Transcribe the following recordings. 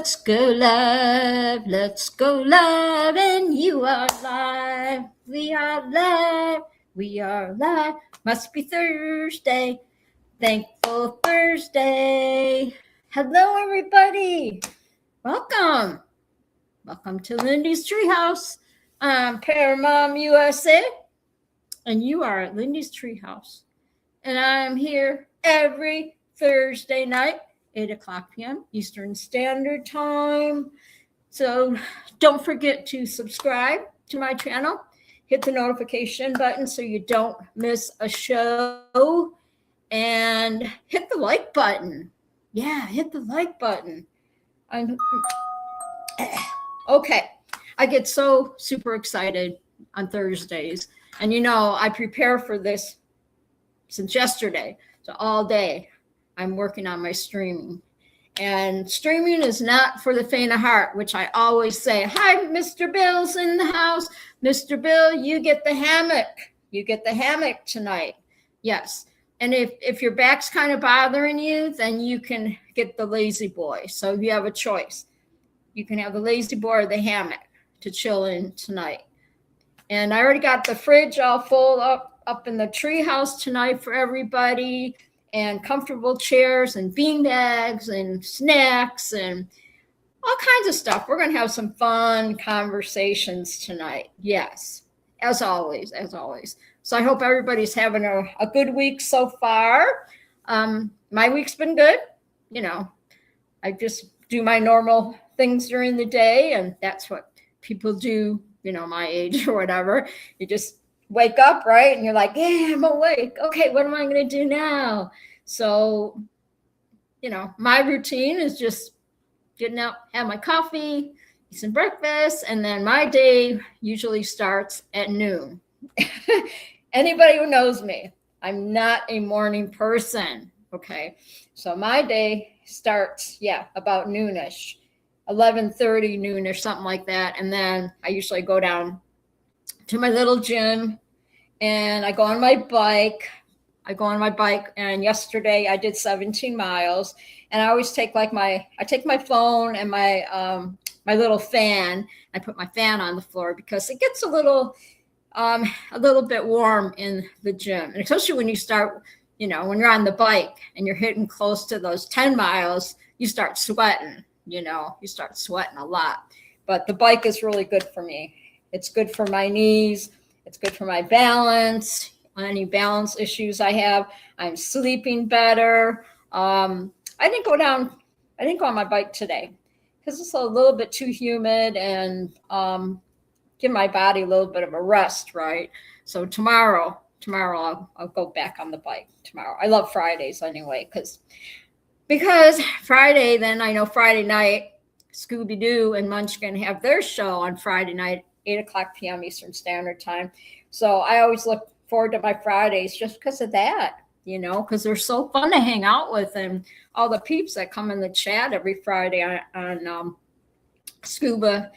Let's go live, and you are live. We are live. Must be Thursday, thankful Thursday. Hello, everybody. Welcome to Lindy's Treehouse. I'm Paramom USA, and you are at Lindy's Treehouse. And I'm here every Thursday night, 8 o'clock p.m. Eastern Standard Time. So don't forget to subscribe to my channel. Hit the notification button so you don't miss a show. And hit the like button. Yeah, hit the like button. Okay, I get so super excited on Thursdays. And you know, I prepare for this since yesterday. So all day I'm working on my streaming. And streaming is not for the faint of heart, which I always say. Hi, Mr. Bill's in the house. Mr. Bill, you get the hammock. You get the hammock tonight. Yes. And if your back's kind of bothering you, then you can get the lazy boy. So you have a choice. You can have the lazy boy or the hammock to chill in tonight. And I already got the fridge all full up in the treehouse tonight for everybody, and comfortable chairs and bean bags and snacks and all kinds of stuff. We're going to have some fun conversations tonight. Yes, as always. So I hope everybody's having a good week so far. My week's been good. You know, I just do my normal things during the day, and that's what people do, you know, my age or whatever. You just wake up, right? And you're like, yeah, I'm awake. Okay, what am I going to do now? So, you know, my routine is just getting out, have my coffee, eat some breakfast, and then my day usually starts at noon. Anybody who knows me, I'm not a morning person, okay? So my day starts, about noonish, 11:30, noonish, something like that. And then I usually go down to my little gym, and I go on my bike. And yesterday I did 17 miles. And I always take I take my phone and my little fan. I put my fan on the floor because it gets a little bit warm in the gym, and especially when you start, you know, when you're on the bike and you're hitting close to those 10 miles, you start sweating. You know, you start sweating a lot. But the bike is really good for me. It's good for my knees. It's good for my balance. Any balance issues I have, I'm sleeping better. I didn't go on my bike today because it's a little bit too humid, and give my body a little bit of a rest, right? So tomorrow I'll go back on the bike tomorrow. I love Fridays anyway, because Friday, then I know Friday night, Scooby-Doo and Munchkin have their show on Friday night, 8 o'clock p.m. Eastern Standard Time. So I always look forward to my Fridays just because of that, you know, because they're so fun to hang out with, and all the peeps that come in the chat every Friday on Scuba,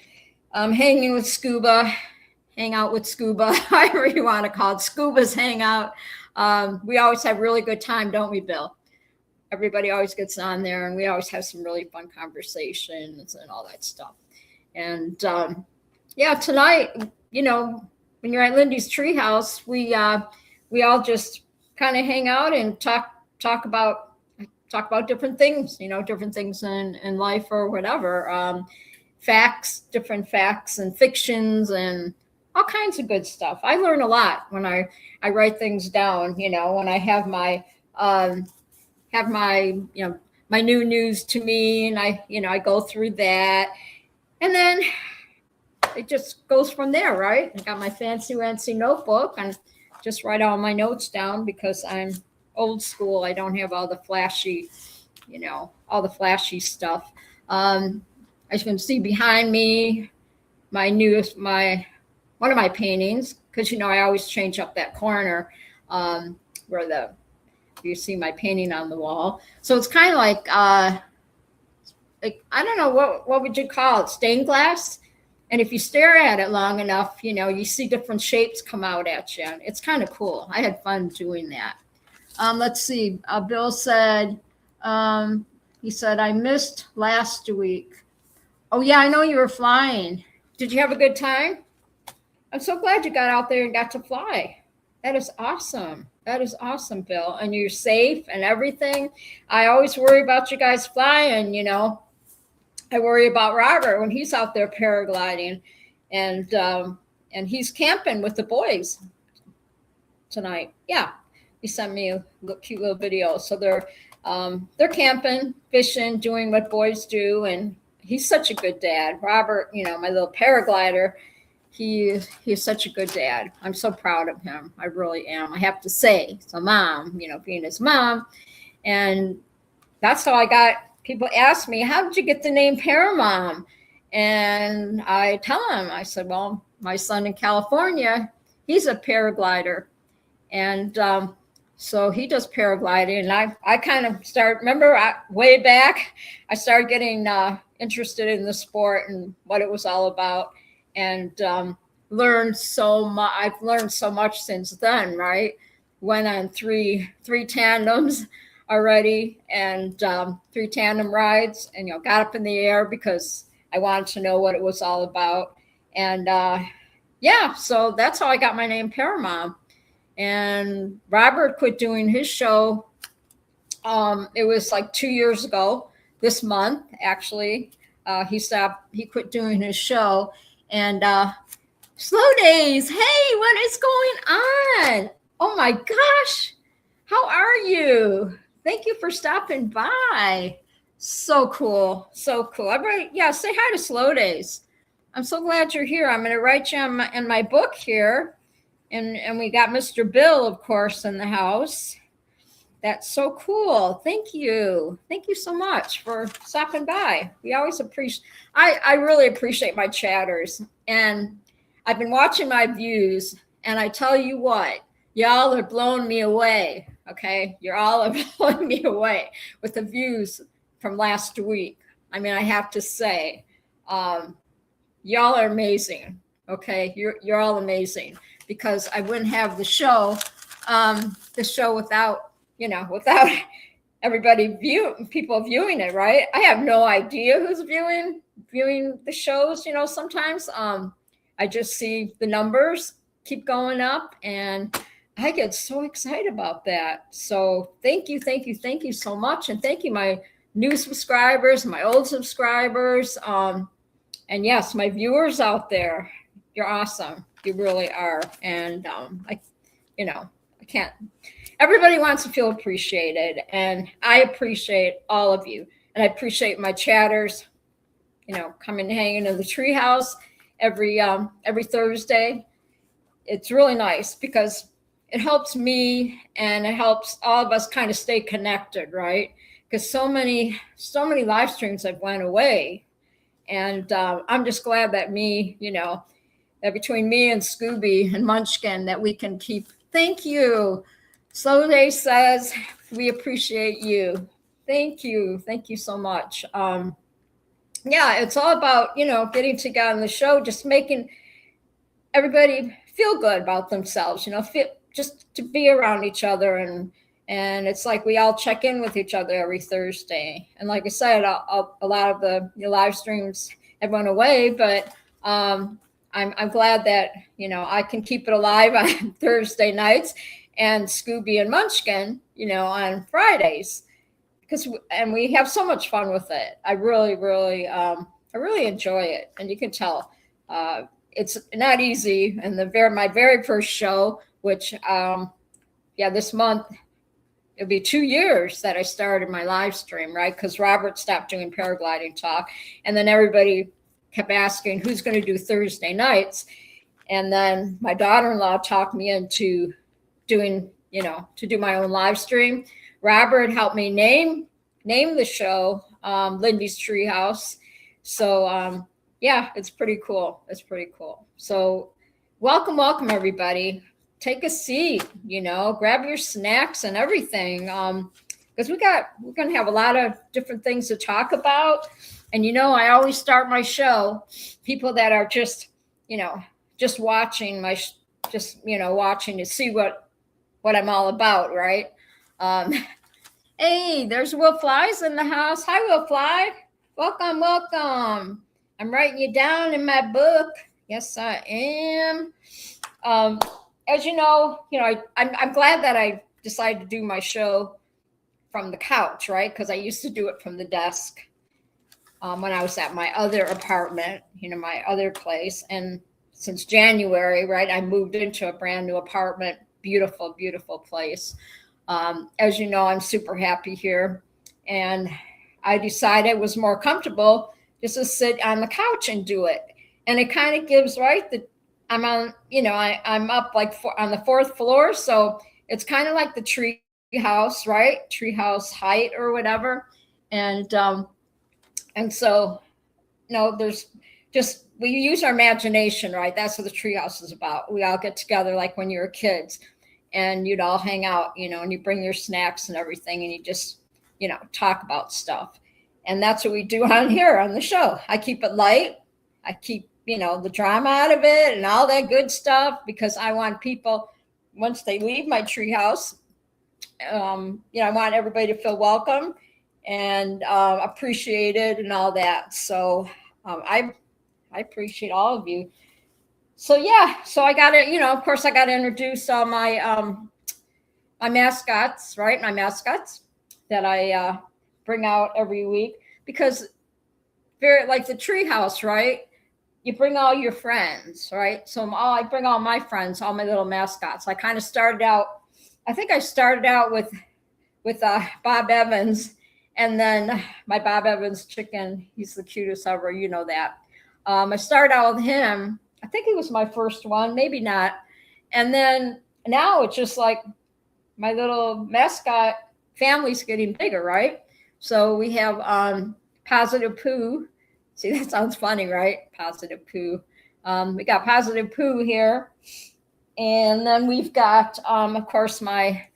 hang out with Scuba, however you want to call it, Scuba's Hangout. We always have really good time, don't we, Bill? Everybody always gets on there, and we always have some really fun conversations and all that stuff. And tonight, you know, when you're at Lindy's Treehouse, we all just kind of hang out and talk about different things, you know, different things in life or whatever, different facts and fictions and all kinds of good stuff. I learn a lot when I write things down, you know, when I have my my new news to me, and I go through that, and then it just goes from there, right? I got my fancy notebook and just write all my notes down because I'm old school. I don't have all the flashy, stuff. As you can see behind me, one of my paintings, because, you know, I always change up that corner where you see my painting on the wall. So it's kind of like I don't know, what would you call it? Stained glass? And if you stare at it long enough, you know, you see different shapes come out at you. It's kind of cool. I had fun doing that. Let's see. Bill said, he said, I missed last week. Oh yeah, I know you were flying. Did you have a good time? I'm so glad you got out there and got to fly. That is awesome. That is awesome, Bill. And you're safe and everything. I always worry about you guys flying, you know. I worry about Robert when he's out there paragliding, and he's camping with the boys tonight. Yeah, he sent me a cute little video. So they're camping, fishing, doing what boys do, and he's such a good dad. Robert, you know, my little paraglider, he's such a good dad. I'm so proud of him. I really am. I have to say, so mom, you know, being his mom, and that's how I got. People ask me, how did you get the name Paramom? And I tell them, I said, well, my son in California, he's a paraglider. And so he does paragliding. And I kind of remember way back, I started getting interested in the sport and what it was all about. And learned so much. I've learned so much since then, right? Went on three tandems already, and 3 tandem rides, and, you know, got up in the air because I wanted to know what it was all about. And yeah, so that's how I got my name Paramom. And Robert quit doing his show. It was like 2 years ago this month, actually. He quit doing his show. And Slow Days, hey, what is going on? Oh my gosh, how are you? Thank you for stopping by. So cool, so cool. Yeah, say hi to Slow Days. I'm so glad you're here. I'm going to write you in my book here. And we got Mr. Bill, of course, in the house. That's so cool. Thank you. Thank you so much for stopping by. We always appreciate, I really appreciate my chatters. And I've been watching my views, and I tell you what, y'all are blowing me away. Okay. You're all blowing me away with the views from last week. I mean, I have to say, y'all are amazing. Okay. You're all amazing, because I wouldn't have the show without, you know, without everybody people viewing it, right? I have no idea who's viewing the shows, you know. Sometimes I just see the numbers keep going up, and I get so excited about that. So thank you so much. And thank you, my new subscribers, my old subscribers, and yes, my viewers out there. You're awesome. You really are. And I can't. Everybody wants to feel appreciated, and I appreciate all of you. And I appreciate my chatters, you know, coming and hanging in the treehouse every Thursday. It's really nice because it helps me, and it helps all of us kind of stay connected, right? Because so many live streams have went away, and I'm just glad that that between me and Scooby and Munchkin, that we can keep. Thank you. Slow Day says, we appreciate you. Thank you so much. Yeah, it's all about, you know, getting together on the show, just making everybody feel good about themselves, you know, just to be around each other. And it's like we all check in with each other every Thursday. And like I said, a lot of the live streams have went away, but I'm glad that, you know, I can keep it alive on Thursday nights, and Scooby and Munchkin, you know, on Fridays, and we have so much fun with it. I really enjoy it, and you can tell it's not easy. And my very first show, which this month it'll be 2 years that I started my live stream, right? Because Robert stopped doing paragliding talk, and then everybody kept asking who's going to do Thursday nights, and then my daughter-in-law talked me into doing, you know, to do my own live stream. Robert helped me name the show, Lindy's Treehouse. So yeah, it's pretty cool. So welcome everybody. Take a seat, you know, grab your snacks and everything, because we're going to have a lot of different things to talk about. And, you know, I always start my show, people that are just, you know, just watching watching to see what I'm all about, right? Hey, there's Will Fly's in the house. Hi, Will Fly. Welcome. I'm writing you down in my book. Yes, I am. Um, as you know, I'm glad that I decided to do my show from the couch, right? Because I used to do it from the desk when I was at my other apartment, my other place. And since January, right, I moved into a brand new apartment. Beautiful, beautiful place. As you know, I'm super happy here. And I decided it was more comfortable just to sit on the couch and do it. And it kind of gives, right, I'm on, I'm up like on the fourth floor. So it's kind of like the tree house, right? Tree house height or whatever. And so, there's just, we use our imagination, right? That's what the treehouse is about. We all get together like when you were kids and you'd all hang out, and you bring your snacks and everything and you just, talk about stuff. And that's what we do on here on the show. I keep it light. I keep, the drama out of it and all that good stuff because I want people, once they leave my treehouse, I want everybody to feel welcome and appreciated and all that. So I appreciate all of you. So yeah, so I got to, of course, I got to introduce all my my mascots, right? My mascots that I bring out every week because very like the treehouse, right? You bring all your friends, right? So I bring all my friends, all my little mascots. I kind of started out. I think I started out with Bob Evans, and then my Bob Evans chicken. He's the cutest ever, you know that. I started out with him. I think he was my first one, maybe not. And then now it's just like my little mascot family's getting bigger, right? So we have Positive Pooh. See, that sounds funny, right? Positive Pooh. We got Positive Pooh here. And then we've got, of course, my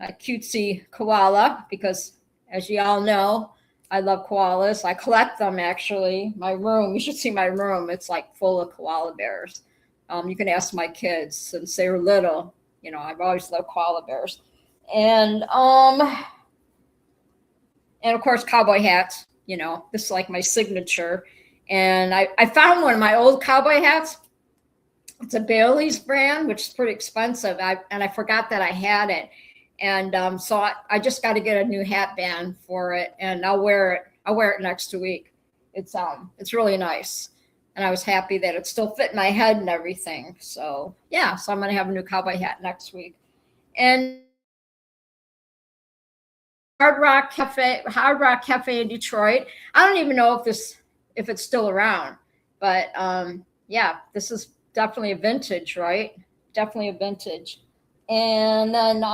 cutesy koala, because as you all know, I love koalas. I collect them, actually. My room, you should see my room. It's like full of koala bears. You can ask my kids since they were little. I've always loved koala bears. And of course, cowboy hats. This is like my signature. And I found one of my old cowboy hats. It's a Bailey's brand, which is pretty expensive. And I forgot that I had it. And so I just got to get a new hat band for it, and I'll wear it. I'll wear it next week. It's really nice, and I was happy that it still fit my head and everything. So yeah, so I'm gonna have a new cowboy hat next week. And Hard Rock Cafe in Detroit. I don't even know if it's still around, but yeah, this is definitely a vintage, right? Definitely a vintage. And then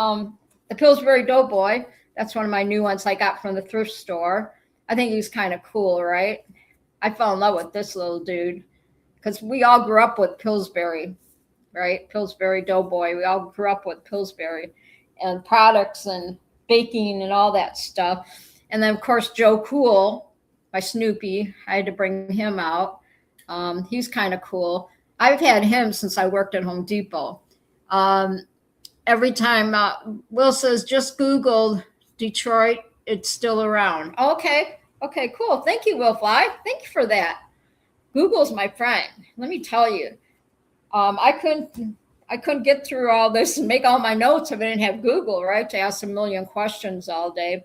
the Pillsbury Doughboy. That's one of my new ones I got from the thrift store. I think he's kind of cool, right? I fell in love with this little dude because we all grew up with Pillsbury, right? Pillsbury Doughboy. We all grew up with Pillsbury and products and baking and all that stuff. And then, of course, Joe Cool, my Snoopy. I had to bring him out. He's kind of cool. I've had him since I worked at Home Depot. Every time Will says, just Googled Detroit, it's still around. Okay, cool. Thank you, Will Fly. Thank you for that. Google's my friend. Let me tell you, I couldn't get through all this and make all my notes if I didn't have Google, right, to ask a million questions all day.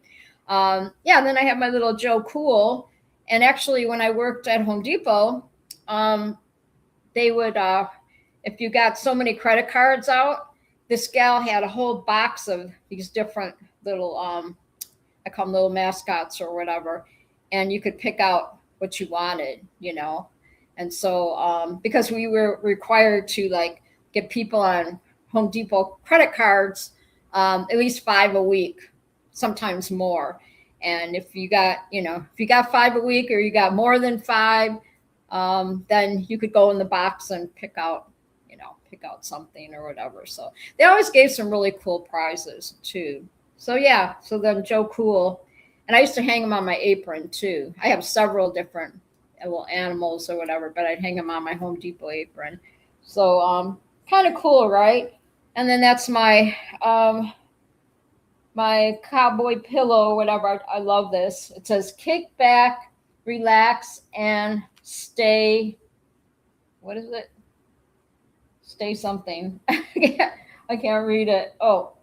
Yeah, and then I have my little Joe Cool. And actually, when I worked at Home Depot, they would, if you got so many credit cards out, this gal had a whole box of these different little, I call them little mascots or whatever, and you could pick out what you wanted, And so, because we were required to like get people on Home Depot credit cards, at least 5 a week, sometimes more. And if you got 5 a week or you got more than 5, then you could go in the box and pick out something or whatever. So they always gave some really cool prizes too. So yeah, so then Joe Cool, and I used to hang them on my apron too. I have several different little animals or whatever, but I'd hang them on my Home Depot apron. So kind of cool, right? And then that's my my cowboy pillow or whatever. I love this. It says kick back, relax, and stay. What is it? Stay something. I can't read it. Oh,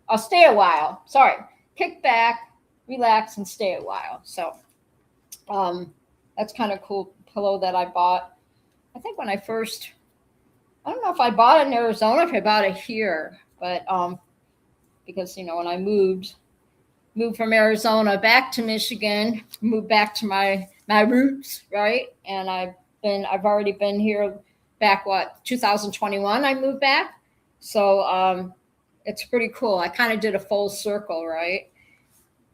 I'll stay a while. Sorry. Kick back, relax, and stay a while. So that's kind of cool pillow that I bought. I think when I first, I don't know if I bought it in Arizona, if I bought it here, but because, you know, when I moved from Arizona back to Michigan, moved back to my roots, right? And I've already been here back, 2021 I moved back. So it's pretty cool. I kind of did a full circle, right?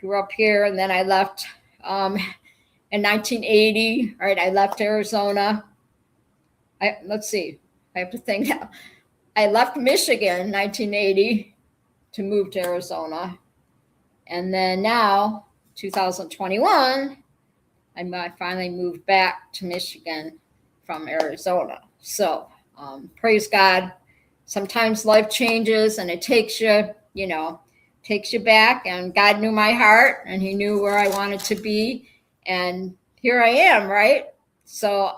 Grew up here, and then I left in 1980, right? I left Arizona. Let's see, I have to think now. I left Michigan in 1980 to move to Arizona. And then now, 2021, I finally moved back to Michigan from Arizona. So praise God. Sometimes life changes and it takes you back, and God knew my heart and he knew where I wanted to be. And here I am, right? So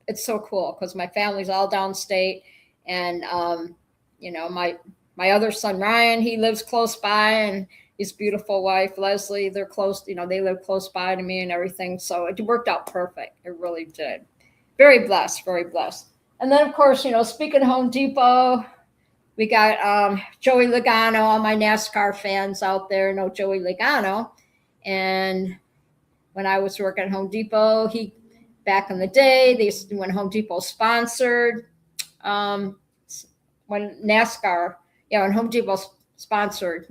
it's so cool because my family's all downstate, and my other son Ryan, he lives close by, and his beautiful wife Leslie, they're close, they live close by to me and everything. So it worked out perfect. It really did. Very blessed, very blessed. And then of course, speaking of Home Depot, we got Joey Logano. All my NASCAR fans out there know Joey Logano. And when I was working at Home Depot, back in the day, when Home Depot sponsored, when NASCAR, and Home Depot sponsored,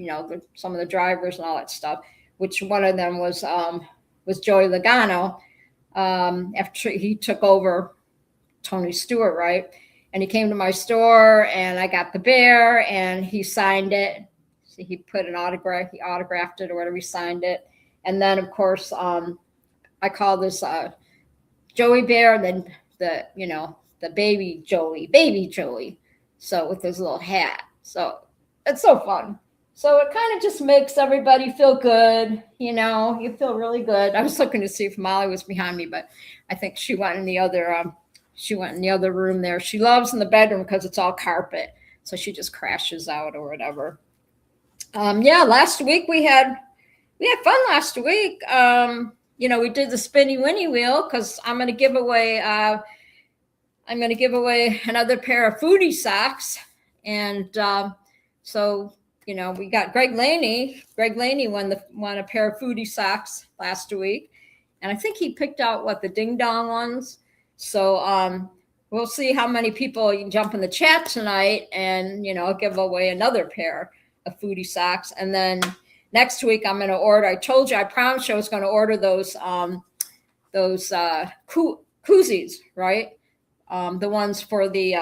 some of the drivers and all that stuff, which one of them was Joey Logano, after he took over Tony Stewart, right? And he came to my store, and I got the bear, and he signed it. So he put an autograph, he autographed it or whatever, he signed it. And then of course, I call this Joey Bear, and then the baby Joey. So with his little hat. So it's so fun. So it kind of just makes everybody feel good. You feel really good. I was looking to see if Molly was behind me, but I think she went in the other room there. She loves in the bedroom because it's all carpet. So she just crashes out or whatever. Last week we had fun last week. We did the spinny winnie wheel because I'm going to give away another pair of foodie socks. And so we got Greg Laney. Greg Laney won a pair of foodie socks last week. And I think he picked out the ding dong ones. So we'll see how many people you can jump in the chat tonight, and I'll give away another pair of foodie socks. And then next week I'm going to order. I told you, I promised you I was going to order those koozies, right? The ones for the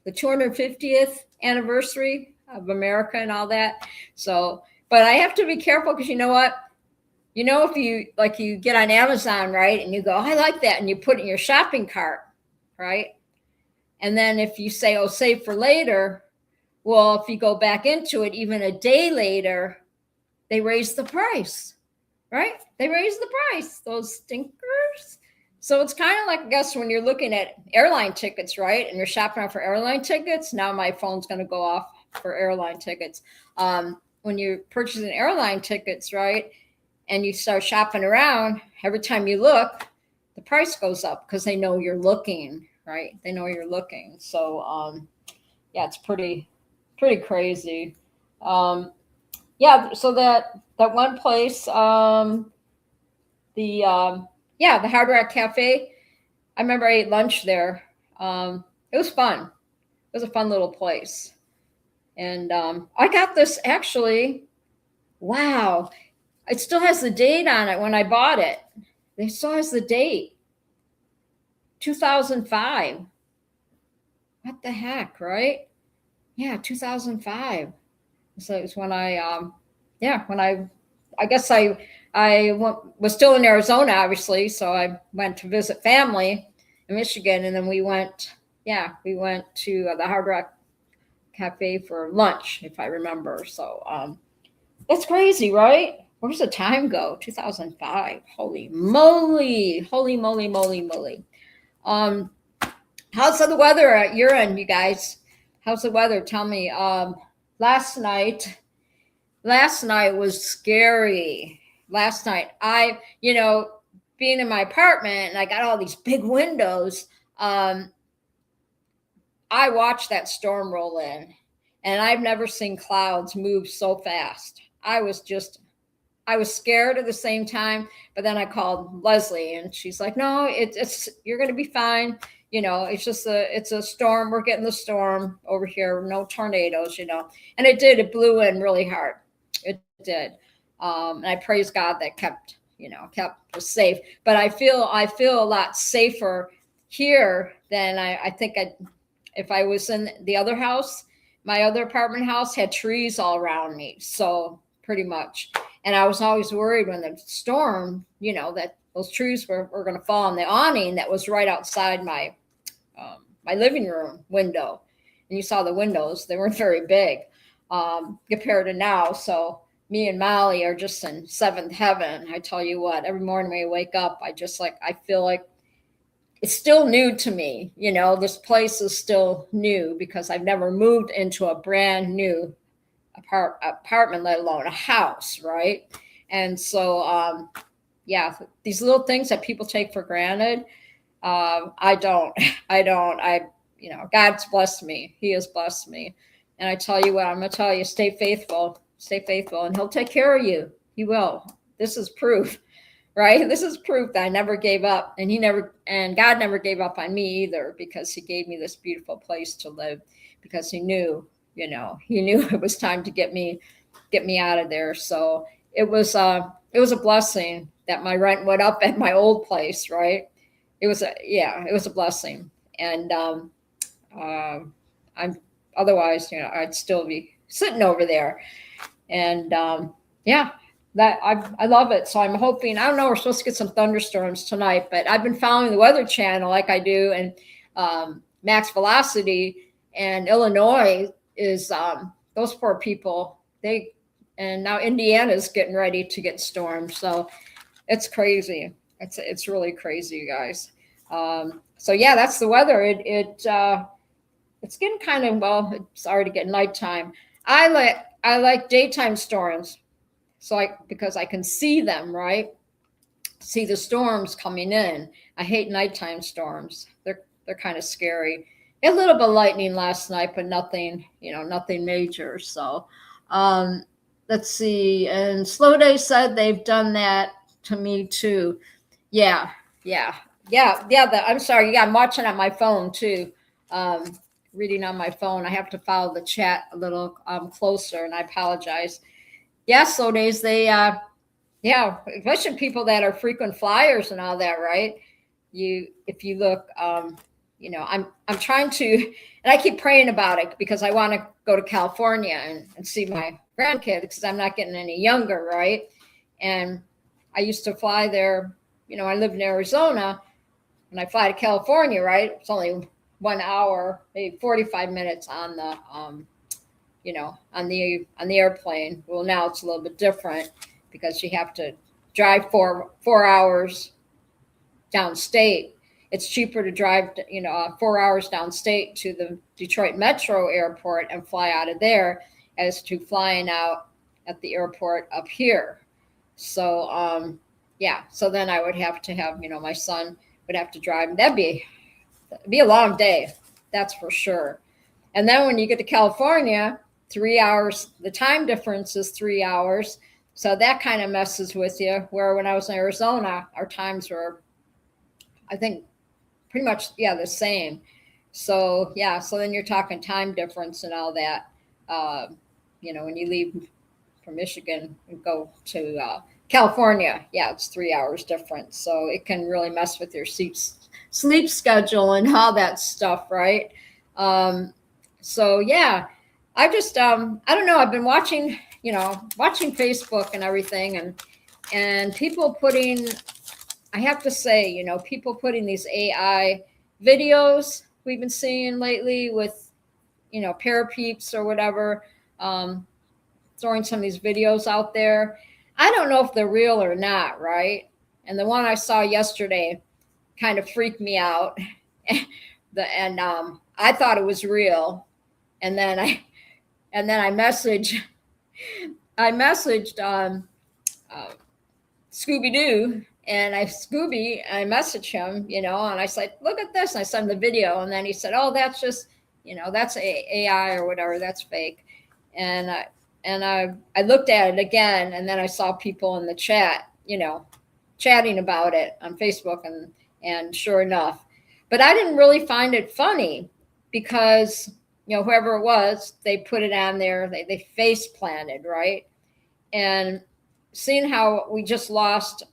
250th anniversary of America and all that. So, but I have to be careful because you know what? If you get on Amazon, right, and you go, I like that, and you put it in your shopping cart, right? And then if you say, save for later, well, if you go back into it even a day later, they raise the price, right? They raise the price, those stinkers. So it's kind of like, I guess, when you're looking at airline tickets, right? And you're shopping around for airline tickets. Now my phone's going to go off for airline tickets. When you're purchasing airline tickets, right? And you start shopping around, every time you look, the price goes up because they know you're looking, right? They know you're looking. So, it's pretty crazy. So that one place, the Hard Rock Cafe, I remember I ate lunch there. It was fun. It was a fun little place. And I got this actually, wow. It still has the date on it when I bought it. It still has the date. 2005. What the heck, right? Yeah, 2005. So it was when I guess I was still in Arizona, obviously. So I went to visit family in Michigan, and then we went to the Hard Rock Cafe for lunch, if I remember. So that's crazy, right? where's the time go? 2005. Holy moly. Holy moly, moly, moly. How's the weather at your end, you guys? How's the weather? Tell me. Last night was scary. Last night, being in my apartment and I got all these big windows, I watched that storm roll in, and I've never seen clouds move so fast. I was scared at the same time, but then I called Leslie and she's like, no, it's you're going to be fine. It's just it's a storm. We're getting the storm over here. No tornadoes, and it blew in really hard. It did. And I praise God that kept us safe, but I feel a lot safer here than I think if I was in the other house. My other apartment house had trees all around me. So pretty much. And I was always worried when the storm, that those trees were going to fall on the awning that was right outside my living room window. And you saw the windows, they weren't very big compared to now. So me and Molly are just in seventh heaven. I tell you what, every morning when I wake up, I feel like it's still new to me. This place is still new because I've never moved into a brand new apartment, let alone a house, right? And so these little things that people take for granted, I don't. God's blessed me. He has blessed me. And I tell you what, I'm gonna tell you, stay faithful, and he'll take care of you. He will. This is proof, right? This is proof that I never gave up, and God never gave up on me either, because he gave me this beautiful place to live, because he knew it was time to get me out of there. So it was a blessing that my rent went up at my old place, right? It was a blessing. And I'm otherwise, I'd still be sitting over there. And that I love it. So I'm hoping, I don't know, we're supposed to get some thunderstorms tonight, but I've been following the Weather Channel like I do, and max velocity, and Illinois is those poor people. And now Indiana's getting ready to get stormed. So it's crazy. It's really crazy, you guys. So yeah, that's the weather. It's getting kind of, well, it's already getting nighttime. I like daytime storms. So because I can see them, right? See the storms coming in. I hate nighttime storms. They're kind of scary. A little bit of lightning last night, but nothing major. So let's see. And Slow Day said they've done that to me too. Yeah. I'm sorry. Yeah, I'm watching on my phone too. Reading on my phone. I have to follow the chat a little closer, and I apologize. Yeah, Slow Days, they especially people that are frequent flyers and all that, right? If you look, I'm trying to, and I keep praying about it because I want to go to California and see my grandkids, because I'm not getting any younger, right? And I used to fly there. I lived in Arizona, and I fly to California, right? It's only 1 hour, maybe 45 minutes on the on the airplane. Well, now it's a little bit different because you have to drive 4 hours downstate. It's cheaper to drive 4 hours downstate to the Detroit Metro Airport and fly out of there as to flying out at the airport up here. So so then I would have to have, my son would have to drive. That'd be a long day, that's for sure. And then when you get to California, 3 hours, the time difference is 3 hours. So that kind of messes with you. Where when I was in Arizona, our times were, I think, pretty much, the same. So, so then you're talking time difference and all that. When you leave from Michigan and go to California, it's 3 hours different. So it can really mess with your sleep schedule and all that stuff, right? I just, I don't know. I've been watching Facebook and everything, and people putting, I have to say, people putting these AI videos we've been seeing lately with, Parapeeps or whatever, throwing some of these videos out there. I don't know if they're real or not, right? And the one I saw yesterday kind of freaked me out. I thought it was real. And then I messaged uh, Scooby Doo, and I messaged him, and I said, look at this. And I sent him the video, and then he said, oh, that's just, that's AI or whatever, that's fake. And I looked at it again, and then I saw people in the chat, chatting about it on Facebook, and sure enough. But I didn't really find it funny because, whoever it was, they put it on there, they face planted, right? And seeing how we just lost,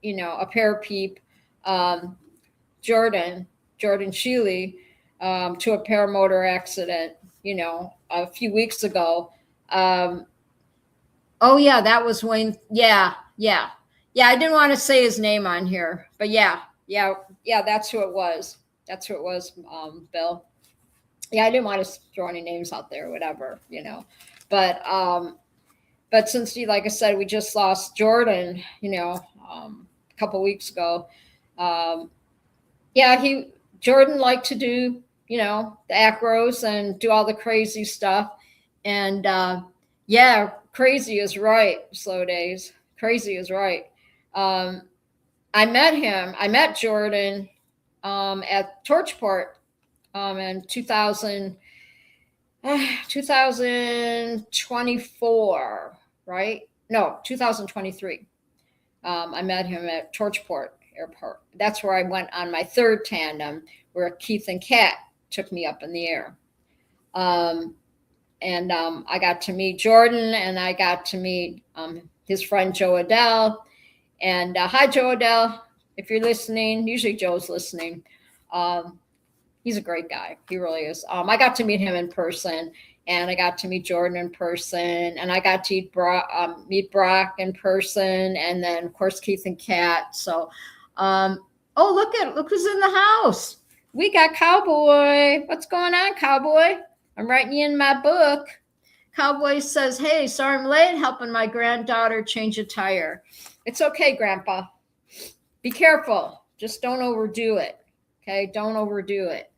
a pair peep, Jordan Shealy, to a paramotor accident, a few weeks ago. Oh yeah, that was Wayne. Yeah. I didn't want to say his name on here, but yeah, that's who it was. Bill. Yeah, I didn't want to throw any names out there, whatever, but since, like I said, we just lost Jordan, a couple weeks ago. Jordan liked to do, the acros and do all the crazy stuff. And crazy is right, Slow Days. Crazy is right. I met Jordan at Torchport in 2024, right? No, 2023. I met him at Torchport Airport. That's where I went on my third tandem, where Keith and Kat took me up in the air. I got to meet Jordan, and I got to meet his friend Joe Adele. And hi, Joe Adele, if you're listening. Usually Joe's listening. He's a great guy. He really is. I got to meet him in person, and I got to meet Jordan in person, and I got to meet Brock in person, and then of course Keith and Kat. So, look who's in the house. We got Cowboy. What's going on, Cowboy? I'm writing you in my book. Cowboy says, hey, sorry I'm late, helping my granddaughter change a tire. It's okay, Grandpa. Be careful. Just don't overdo it. Okay, don't overdo it.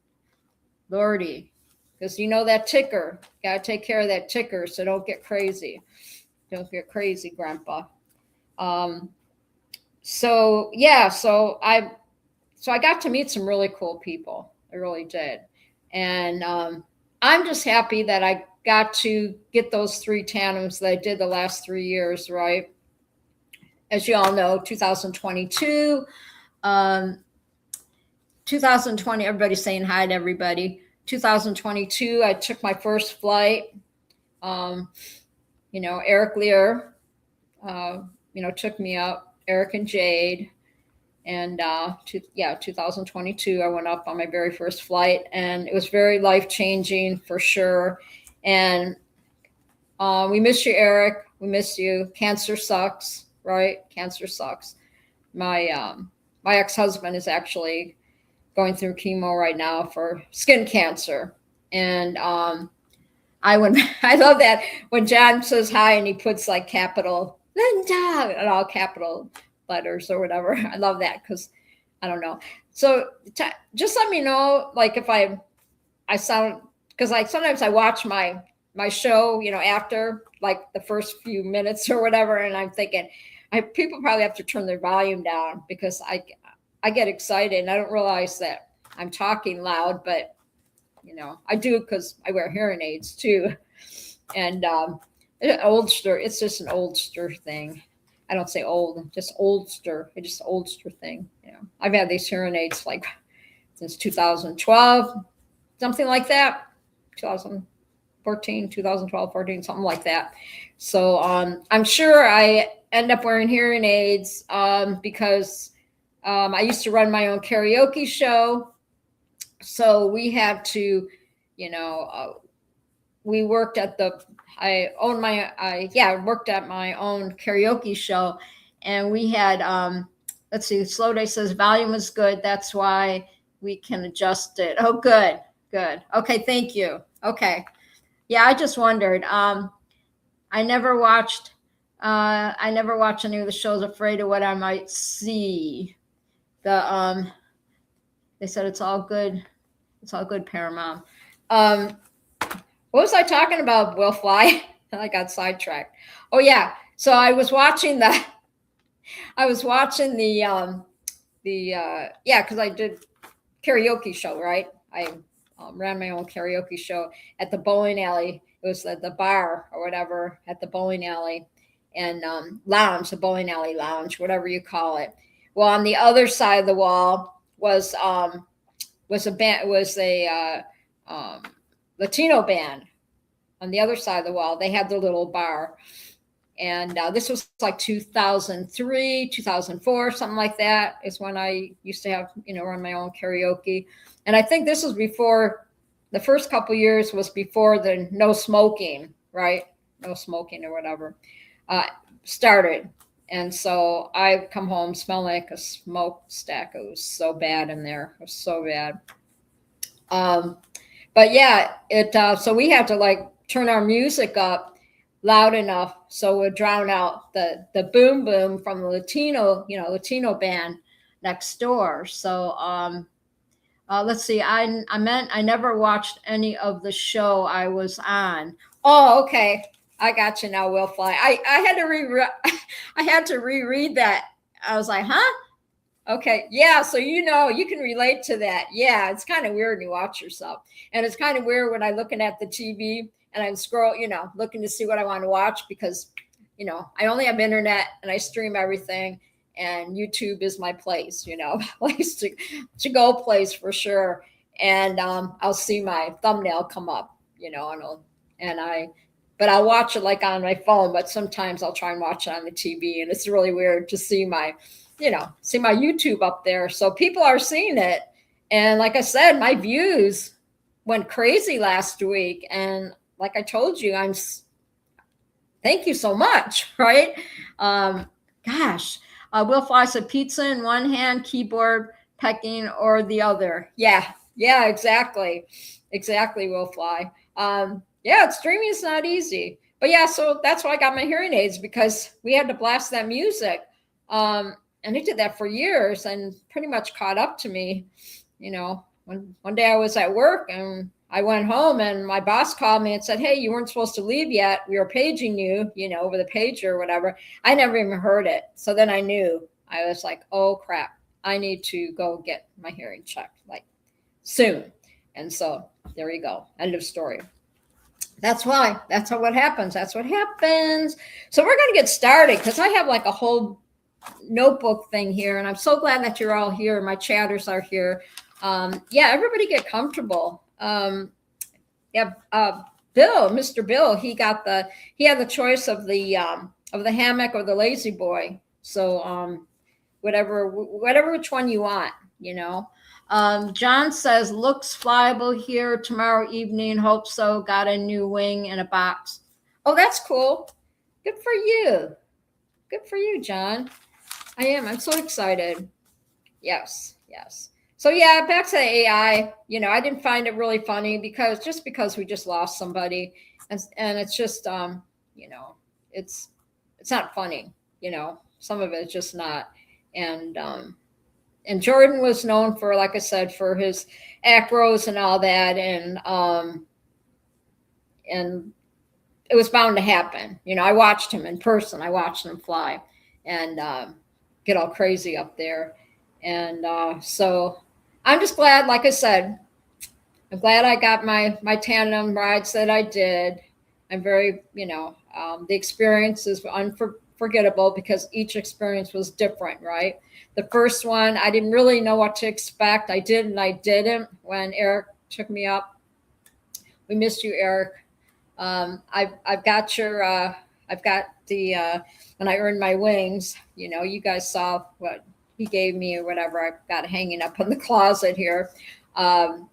Lordy. Because that ticker. Got to take care of that ticker, so don't get crazy. Don't get crazy, Grandpa. So I got to meet some really cool people. I really did. And I'm just happy that I got to get those 3 tandems that I did the last 3 years, right? As you all know, 2022, 2020, everybody's saying hi to everybody. 2022, I took my first flight. Eric Lear, took me up, Eric and Jade. And 2022, I went up on my very first flight, and it was very life-changing for sure. And we miss you, Eric. We miss you. Cancer sucks, right? Cancer sucks. My ex-husband is actually going through chemo right now for skin cancer. And I love that when John says hi and he puts like capital Linda and all capital letters or whatever. I love that because I don't know. So just let me know, like, if I sound, because like sometimes I watch my show, after like the first few minutes or whatever, and I'm thinking people probably have to turn their volume down because I get excited and I don't realize that I'm talking loud, but I do because I wear hearing aids too. And it's just an oldster thing. I don't say old, just oldster. It's just oldster thing. I've had these hearing aids like since 2012, something like that. 2014, 2012, 14, something like that. So I'm sure I end up wearing hearing aids because I used to run my own karaoke show. So we had to, we worked at I worked at my own karaoke show, and we had, let's see, Slow Day says volume is good. That's why we can adjust it. Oh, good. Okay. Thank you. Okay. Yeah. I just wondered, I never watched I never watch any of the shows, afraid of what I might see. They said it's all good. It's all good, Paramount. What was I talking about, Will Fly? I got sidetracked. Oh yeah. So I was watching the because I did karaoke show, right? I ran my own karaoke show at the bowling alley. It was at the bar or whatever at the bowling alley and lounge, the bowling alley lounge, whatever you call it. Well, on the other side of the wall was a Latino band. On the other side of the wall, they had their little bar. And this was like 2003, 2004, something like that is when I used to have, run my own karaoke. And I think this was before, the first couple years was before the no smoking, right? No smoking or whatever started. And so I come home smelling like a smokestack. It was so bad in there. It was so bad. But yeah, so we had to like turn our music up loud enough so it would drown out the boom boom from the Latino band next door. So let's see. I never watched any of the show I was on. Oh, okay. I got you now, Will Fly. I had to reread that. I was like, huh? Okay. Yeah. So, you can relate to that. Yeah. It's kind of weird when you watch yourself. And it's kind of weird when I'm looking at the TV and I'm looking to see what I want to watch because, I only have internet and I stream everything and YouTube is my place, place to go place for sure. And I'll see my thumbnail come up, but I'll watch it like on my phone, but sometimes I'll try and watch it on the TV and it's really weird to see my YouTube up there. So people are seeing it. And like I said, my views went crazy last week. And like I told you, thank you so much. Right. Gosh, Will Fly said pizza in one hand, keyboard pecking or the other. Yeah, exactly. Exactly. Will Fly. Streaming is not easy, but yeah, so that's why I got my hearing aids because we had to blast that music. And it did that for years and pretty much caught up to me. When one day I was at work and I went home and my boss called me and said, hey, you weren't supposed to leave yet. We were paging you, over the pager or whatever. I never even heard it. So then I knew. I was like, oh, crap. I need to go get my hearing checked like soon. And so there you go. End of story. That's what happens. That's what happens. So we're going to get started because I have like a whole notebook thing here. And I'm so glad that you're all here. My chatters are here. Everybody get comfortable. Bill, Mr. Bill, he had the choice of the hammock or the lazy boy. So whatever which one you want, John says looks flyable here tomorrow evening. Hope so. Got a new wing in a box. Oh, that's cool. Good for you. Good for you, John. I'm so excited. Yes. So yeah, back to the AI, I didn't find it really funny because we just lost somebody and it's just, it's not funny, some of it's just not. And Jordan was known for, like I said, for his acros and all that. And it was bound to happen. I watched him in person. I watched him fly and get all crazy up there. And so I'm just glad, like I said, I'm glad I got my tandem rides that I did. I'm very, the experience is unforgettable because each experience was different, right? The first one, I didn't really know what to expect. I did and I didn't when Eric took me up. We missed you, Eric. I've got the when I earned my wings, you guys saw what he gave me or whatever. I've got hanging up in the closet here. And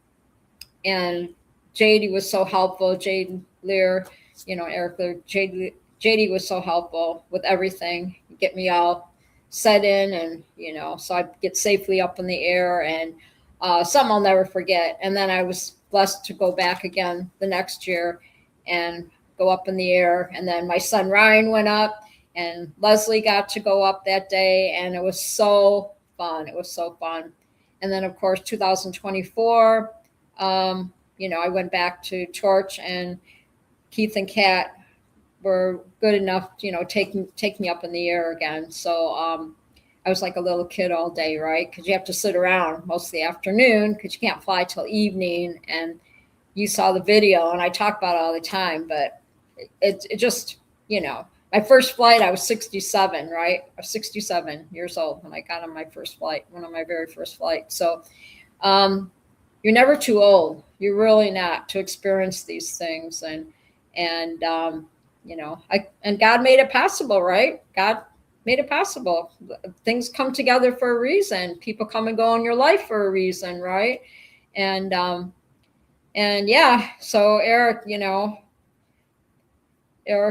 JD was so helpful. Jade Lear, Eric Lear, JD was so helpful with everything. Get me all set in and, so I get safely up in the air and something I'll never forget. And then I was blessed to go back again the next year and go up in the air. And then my son Ryan went up And Leslie got to go up that day, and it was so fun. It was so fun. And then, of course, 2024, I went back to church, and Keith and Kat were good enough, take me up in the air again. So I was like a little kid all day, right? Because you have to sit around most of the afternoon because you can't fly till evening. And you saw the video, and I talk about it all the time, but it just, my first flight, I was 67, right? I was 67 years old when I got on my first flight, one of my very first flights. So you're never too old. You're really not, to experience these things. And God made it possible, right? God made it possible. Things come together for a reason. People come and go in your life for a reason, right? And yeah, so Eric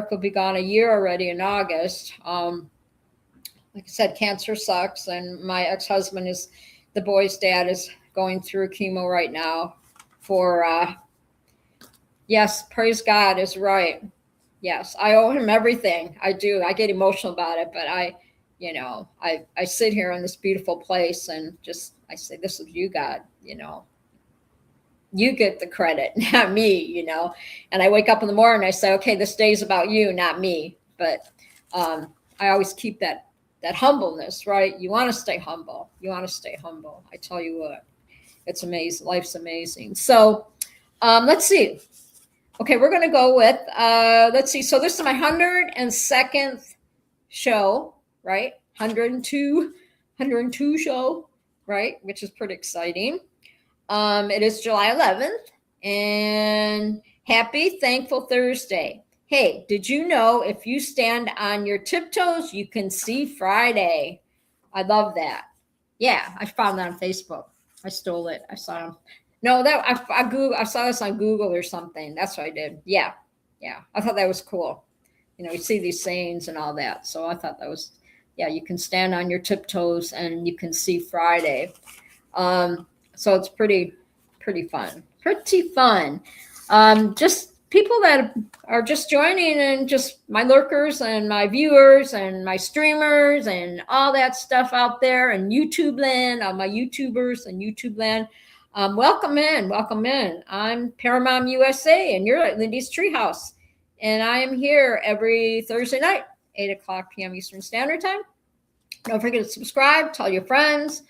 will be gone a year already in August. Like I said, cancer sucks, and my ex-husband the boy's dad is going through chemo right now for yes, praise God is right. Yes, I owe him everything. I do. I get emotional about it, but I sit here in this beautiful place and I say, this is you, God, you get the credit, not me, and I wake up in the morning and I say, okay, this day's about you, not me. But I always keep that humbleness, right? You want to stay humble. I tell you what, it's amazing. Life's amazing. So let's see. Okay, we're going to go with, let's see. So this is my 102nd show, right? 102 show, right? Which is pretty exciting. It is July 11th, and happy Thankful Thursday. Hey, did you know if you stand on your tiptoes, you can see Friday? I love that. Yeah, I found that on Facebook. I stole it. I saw them. No, I saw this on Google or something. That's what I did. Yeah. I thought that was cool. You see these sayings and all that. So I thought that was, yeah, you can stand on your tiptoes and you can see Friday. So it's pretty fun. Just people that are just joining, and just my lurkers and my viewers and my streamers and all that stuff out there, and YouTube land, all my YouTubers and YouTube land. Welcome in. I'm Paramount USA, and you're at Lindy's Treehouse. And I am here every Thursday night, 8:00 p.m. Eastern Standard Time. Don't forget to subscribe, tell your friends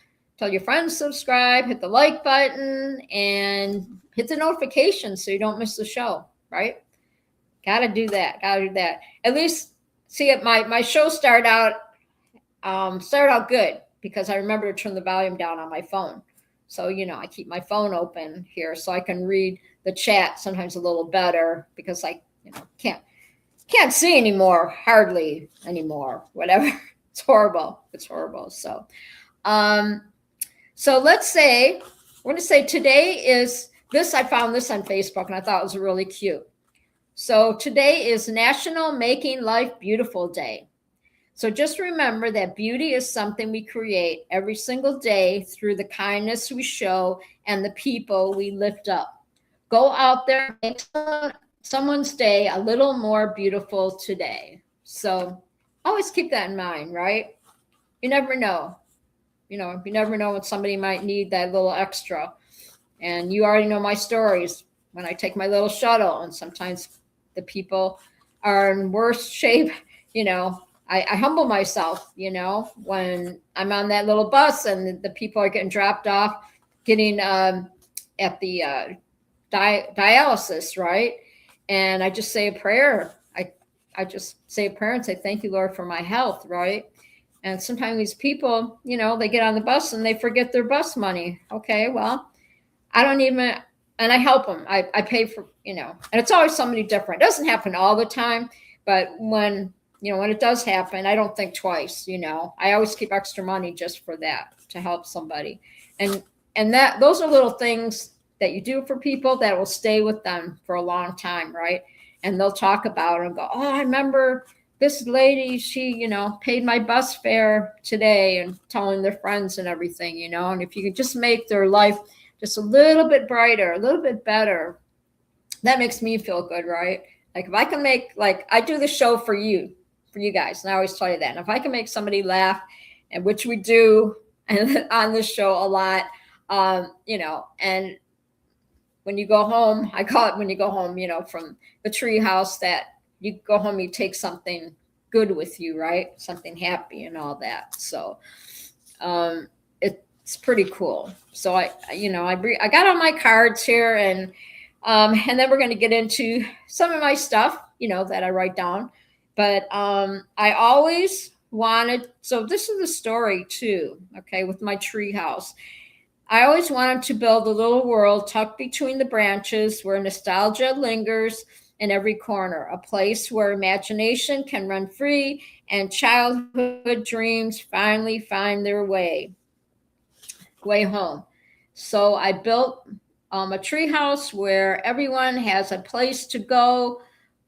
subscribe, hit the like button, and hit the notifications so you don't miss the show, right? Gotta do that. At least, see it. My show started out good because I remember to turn the volume down on my phone. So, I keep my phone open here so I can read the chat sometimes a little better, because I, can't see anymore, hardly anymore, whatever. It's horrible. So let's say, we're going to say today is this. I found this on Facebook and I thought it was really cute. So today is National Making Life Beautiful Day. So just remember that beauty is something we create every single day through the kindness we show and the people we lift up. Go out there and make someone's day a little more beautiful today. So always keep that in mind, right? You never know. You never know when somebody might need that little extra. And you already know my stories when I take my little shuttle, and sometimes the people are in worse shape. I humble myself, when I'm on that little bus and the people are getting dropped off, getting at the dialysis, right? And I just say a prayer. I just say a prayer and say, thank you, Lord, for my health, right? And sometimes these people, they get on the bus and they forget their bus money. Okay, well, I don't even, and I help them. I pay for, and it's always somebody different. It doesn't happen all the time, but when it does happen, I don't think twice. I always keep extra money just for that, to help somebody. And those are little things that you do for people that will stay with them for a long time, right? And they'll talk about it and go, oh, I remember this lady, she, paid my bus fare today, and telling their friends and everything, and if you could just make their life just a little bit brighter, a little bit better, that makes me feel good, right? Like if I can make, like I do the show for you. for you guys. And I always tell you that. And if I can make somebody laugh, and which we do on this show a lot, you know, and when you go home, I call it when you go home, you know, from the treehouse, that you go home, you take something good with you, right? Something happy and all that. So it's pretty cool. So I got all my cards here, and then we're going to get into some of my stuff, you know, that I write down. But I always wanted, so this is the story too, okay, with my tree house. I always wanted to build a little world tucked between the branches where nostalgia lingers in every corner, a place where imagination can run free and childhood dreams finally find their way home. So I built a tree house where everyone has a place to go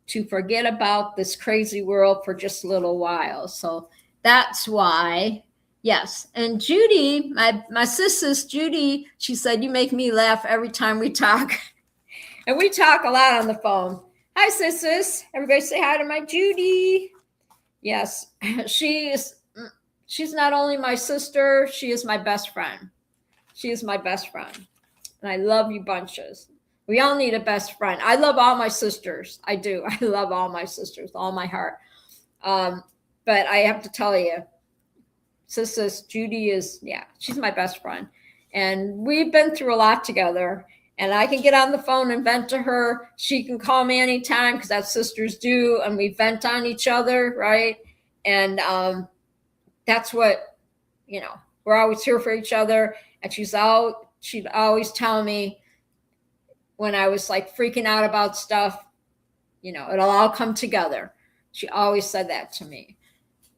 to forget about this crazy world for just a little while. So that's why. Yes. And Judy, my sisters, Judy, she said, you make me laugh every time we talk. And we talk a lot on the phone. Hi, sisters. Everybody say hi to my Judy. Yes. She's not only my sister, she is my best friend. She is my best friend. And I love you bunches. We all need a best friend. I love all my sisters. I do. I love all my sisters, all my heart. But I have to tell you, Sisters, Judy is, she's my best friend. And we've been through a lot together. And I can get on the phone and vent to her. She can call me anytime, because that's sisters do. And we vent on each other, right? And that's what, you know, we're always here for each other. And she'd always tell me when I was like freaking out about stuff, you know, it'll all come together. She always said that to me.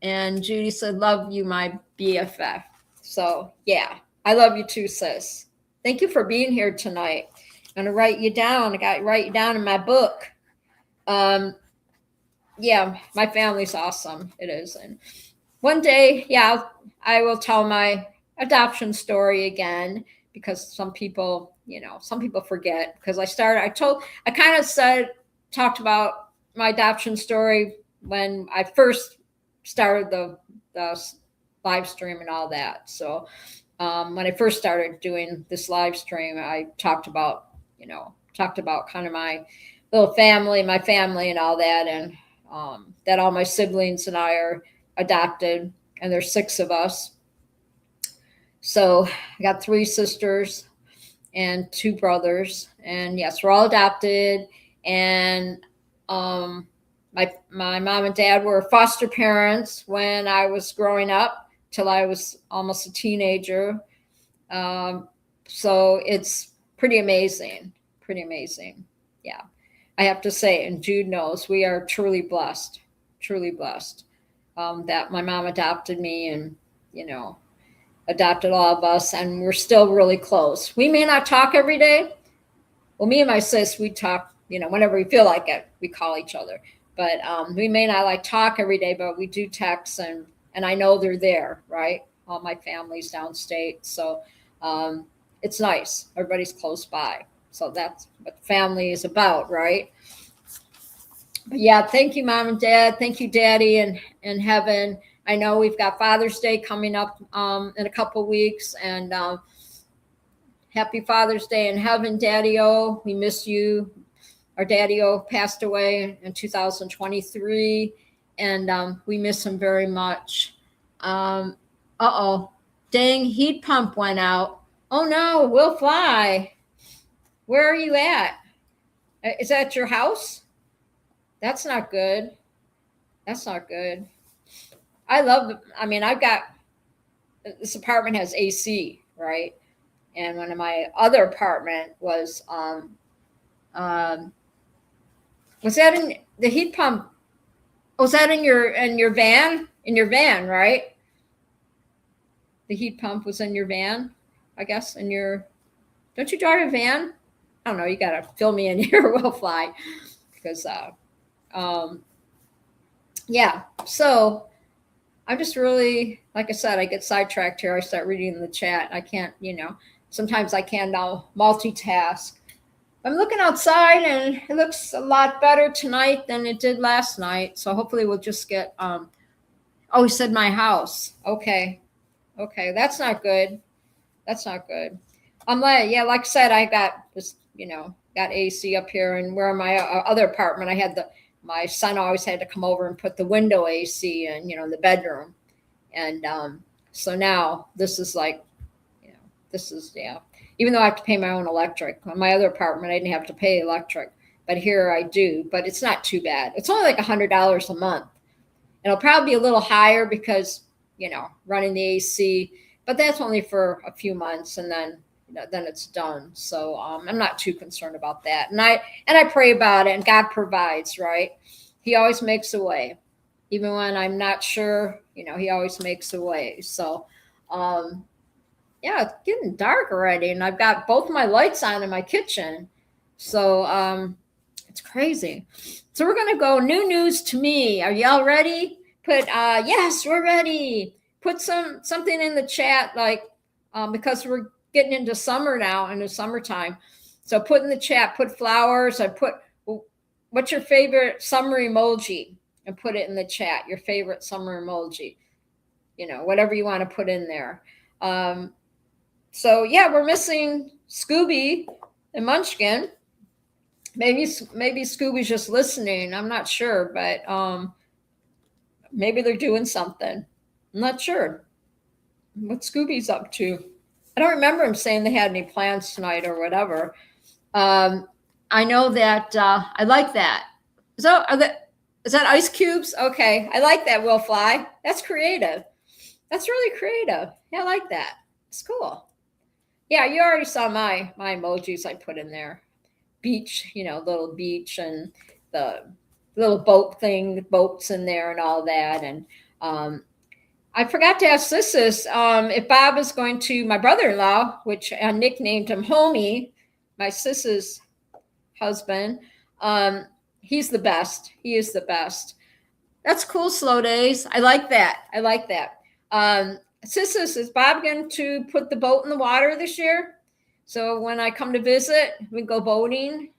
And Judy said, love you, my BFF. So, yeah, I love you too, sis. Thank you for being here tonight. I'm going to write you down. I got to write you down in my book. Yeah, my family's awesome. It is. And one day, I will tell my adoption story again, because some people forget. Because I talked about my adoption story when I first started the live stream and all that. So when I first started doing this live stream, I talked about kind of my little family, my family and all that, and that all my siblings and I are adopted, and there's 6 of us. So I got 3 sisters and 2 brothers, and yes, we're all adopted. And my mom and dad were foster parents when I was growing up, till I was almost a teenager. So it's pretty amazing. Yeah, I have to say, and Jude knows, we are truly blessed that my mom adopted me, and, you know, adopted all of us, and we're still really close. We may not talk every day. Well, me and my sis, we talk, you know, whenever we feel like it, we call each other. But we may not talk every day, but we do text, and I know they're there, right? All my family's downstate. So it's nice. Everybody's close by. So that's what family is about, right? But yeah, thank you, Mom and Dad. Thank you, Daddy in heaven. I know we've got Father's Day coming up in a couple weeks, and happy Father's Day in heaven, Daddy-O. We miss you. Our Daddy-O passed away in 2023, and we miss him very much. Dang, heat pump went out. Oh no, we'll fly. Where are you at? Is that your house? That's not good. This apartment has AC, right? And one of my other apartment was that in the heat pump? Was that in your van? In your van, right? The heat pump was in your van, I guess. Don't you drive a van? I don't know. You got to fill me in here. We'll fly. Because, yeah. So I'm just really, like I said, I get sidetracked here. I start reading the chat. I can't, sometimes I can now multitask. I'm looking outside and it looks a lot better tonight than it did last night. So hopefully we'll just get, oh, he said my house. Okay. Okay. That's not good. That's not good. I'm like, yeah, like I said, I got this, got AC up here, and where my other apartment, I had my son always had to come over and put the window AC in, in the bedroom. And so now this is like, this is, yeah, even though I have to pay my own electric. On my other apartment, I didn't have to pay electric, but here I do, but it's not too bad. It's only like $100 a month. It'll probably be a little higher because, running the AC, but that's only for a few months, and then then it's done. So I'm not too concerned about that. And I pray about it, and God provides, right? He always makes a way, even when I'm not sure. He always makes a way. So yeah, it's getting dark already, and I've got both my lights on in my kitchen. So it's crazy. So we're gonna go new news to me. Are y'all ready? Put yes, we're ready. Put something in the chat, like because we're getting into summer now, into summertime. So put in the chat, put flowers. I put what's your favorite summer emoji, and put it in the chat. Your favorite summer emoji. Whatever you want to put in there. So yeah, we're missing Scooby and Munchkin. Maybe Scooby's just listening. I'm not sure, but maybe they're doing something. I'm not sure what Scooby's up to. I don't remember him saying they had any plans tonight or whatever. I know that I like that. So is that ice cubes? Okay, I like that. Will Fly. That's creative. That's really creative. Yeah, I like that. It's cool. Yeah, you already saw my emojis I put in there. Beach, little beach, and the little boat thing, boats in there and all that. And I forgot to ask Sissus if Bob is going to, my brother-in-law, which I nicknamed him Homie, my Sissus husband. He's the best. He is the best. That's cool, Slow Days. I like that. I like that. Sissus, is Bob going to put the boat in the water this year? So when I come to visit, we go boating.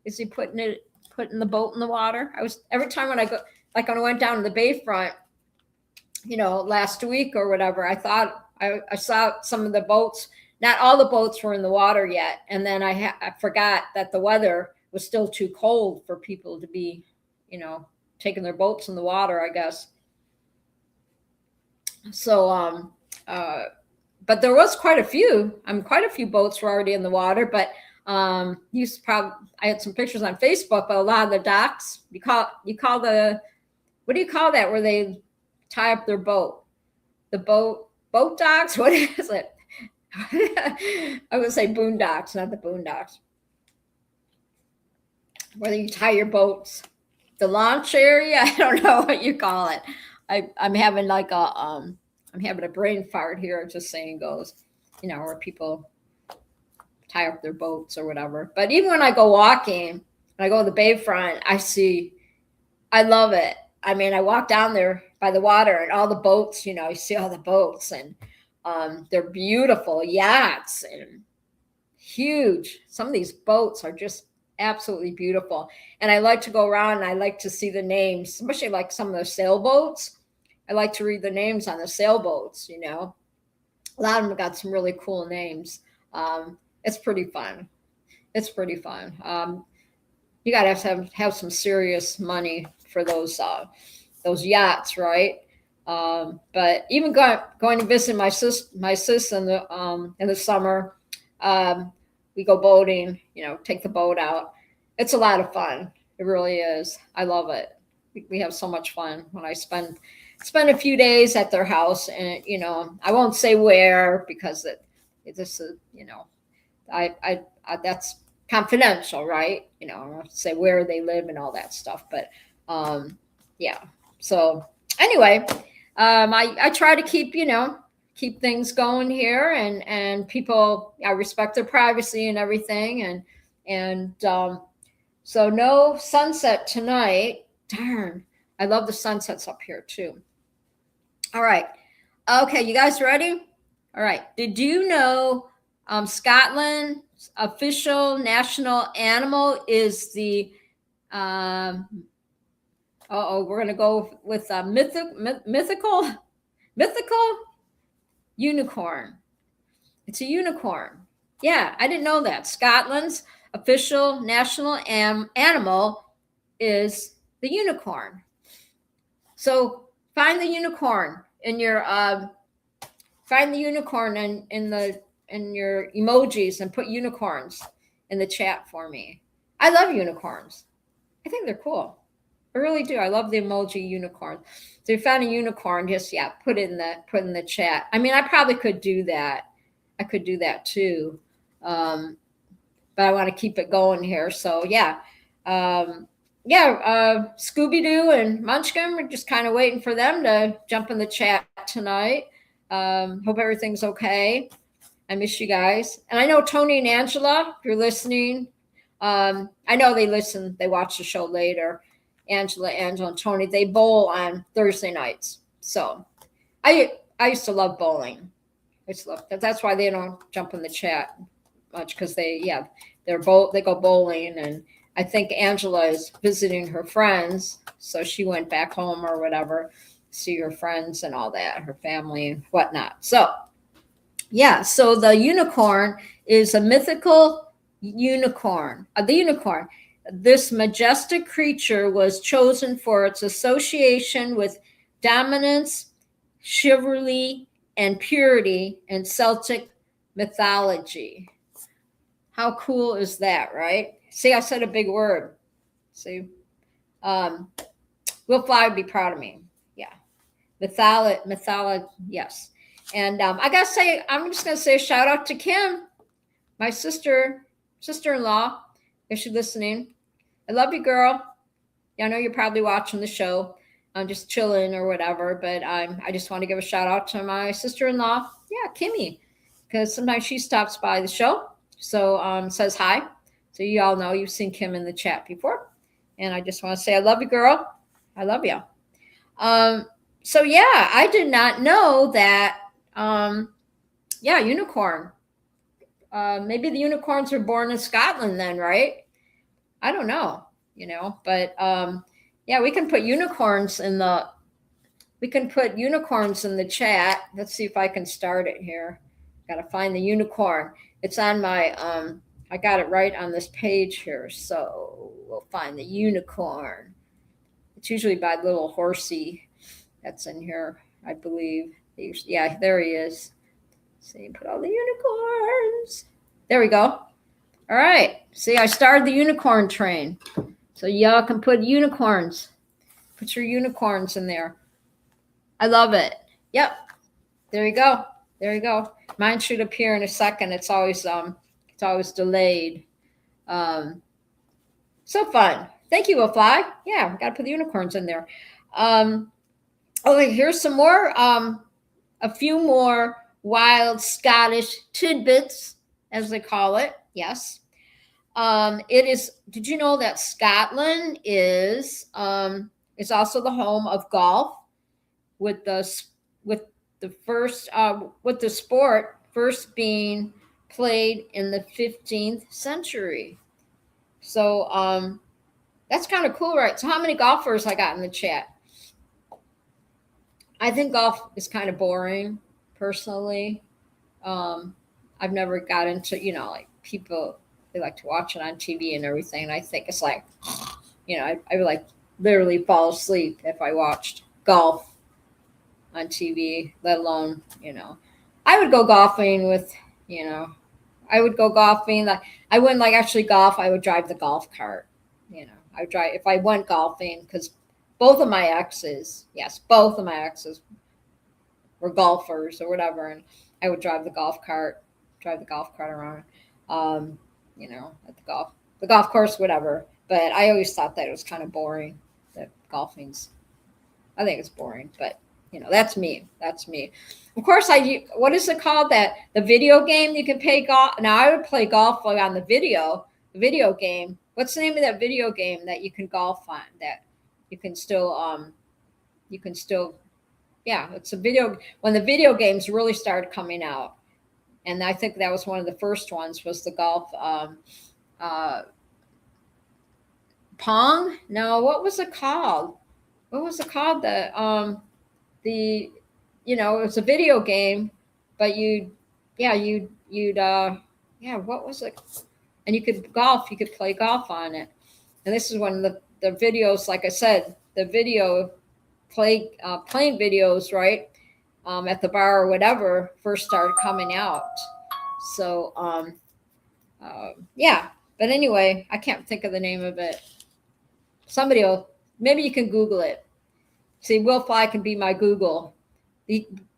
Is he putting the boat in the water? Every time when I go, like when I went down to the bayfront, last week or whatever, I thought I saw some of the boats. Not all the boats were in the water yet, and then I forgot that the weather was still too cold for people to be, taking their boats in the water, I guess. So, but there was quite a few. Quite a few boats were already in the water, but I had some pictures on Facebook, but a lot of the docks, you call the, what do you call that, where they tie up their boat? The boat docks? What is it? I'm gonna say boondocks, not the boondocks. Where you tie your boats. The launch area? I don't know what you call it. I'm having like I'm having a brain fart here, just saying goes, where people tie up their boats or whatever. But even when I go walking, when I go to the bayfront, I love it. I mean, I walk down there by the water and all the boats, you see all the boats, and they're beautiful yachts and huge. Some of these boats are just absolutely beautiful. And I like to go around and I like to see the names, especially like some of the sailboats. I like to read the names on the sailboats, A lot of them got some really cool names. It's pretty fun. It's pretty fun. You got to have some serious money for those yachts, right? But even going to visit my sis in the summer, we go boating, take the boat out. It's a lot of fun. It really is. I love it. We have so much fun when I spend a few days at their house, and I won't say where because this is I that's confidential, right? I won't say where they live and all that stuff, but yeah. So anyway, I try to keep things going here, and people, I respect their privacy and everything, and so no sunset tonight. Darn, I love the sunsets up here too. All right, okay, you guys ready? All right, did you know Scotland official national animal is the we're going to go with mythical unicorn. It's a unicorn. Yeah, I didn't know that. Scotland's official national animal is the unicorn. So find the unicorn in your in your emojis and put unicorns in the chat for me. I love unicorns. I think they're cool. I really do. I love the emoji unicorn. So if you found a unicorn, just put in the chat. I mean, I probably could do that. I could do that too. But I want to keep it going here. So Scooby-Doo and Munchkin, we're just kind of waiting for them to jump in the chat tonight. Hope everything's okay. I miss you guys. And I know Tony and Angela, if you're listening, I know they listen, they watch the show later. Angela, and Tony, they bowl on Thursday nights. So I used to love bowling. That's why they don't jump in the chat much, because they go bowling, and I think Angela is visiting her friends, so she went back home or whatever, see her friends and all that, her family and whatnot. So so the unicorn is a mythical unicorn. The unicorn, this majestic creature, was chosen for its association with dominance, chivalry, and purity in Celtic mythology. How cool is that, right? See, I said a big word. See, Will Fly would be proud of me. Yeah, mythology, yes. And I gotta say, I'm just gonna say a shout out to Kim, my sister-in-law, if she's listening. I love you, girl. Yeah, I know you're probably watching the show. I'm just chilling or whatever, but I just want to give a shout out to my sister-in-law. Yeah, Kimmy, because sometimes she stops by the show, so says hi. So you all know, you've seen Kim in the chat before, and I just want to say I love you, girl. I love you. So I did not know that. Unicorn. Maybe the unicorns were born in Scotland then, right? I don't know, but we can put unicorns in the chat. Let's see if I can start it here. Got to find the unicorn. It's on my I got it right on this page here. So we'll find the unicorn. It's usually by little horsey that's in here, I believe. Yeah, there he is. So you put all the unicorns. There we go. All right. See, I started the unicorn train. So y'all can put unicorns. Put your unicorns in there. I love it. Yep. There you go. There you go. Mine should appear in a second. It's always delayed. So fun. Thank you, Will Fly. Yeah, we got to put the unicorns in there. Here's some more. A few more wild Scottish tidbits, as they call it. Yes. It is. Did you know that Scotland is also the home of golf, with the sport first being played in the 15th century. So that's kind of cool, right? So how many golfers I got in the chat? I think golf is kind of boring, personally. I've never got into, like people, they like to watch it on TV and everything. And I think it's like, I would like literally fall asleep if I watched golf on TV, let alone, I would go golfing with, I would go golfing. Like, I wouldn't like actually golf. I would drive the golf cart. I would drive, if I went golfing, because both of my exes were golfers or whatever. And I would drive the golf cart around, at the golf course, whatever. But I always thought that it was kind of boring, that I think it's boring, but that's me. Of course, what is it called, that the video game you can play golf? Now I would play golf on the video game. What's the name of that video game that you can golf on, that you can still, it's a video, when the video games really started coming out, And I think that was one of the first ones, was the golf Pong. No, what was it called? What was it called? The it was a video game, but what was it? And you could golf. You could play golf on it. And this is one of the videos. Like I said, the video playing videos, right? At the bar or whatever first started coming out. So yeah. But anyway, I can't think of the name of it. Maybe you can Google it. See, Will Fly can be my Google.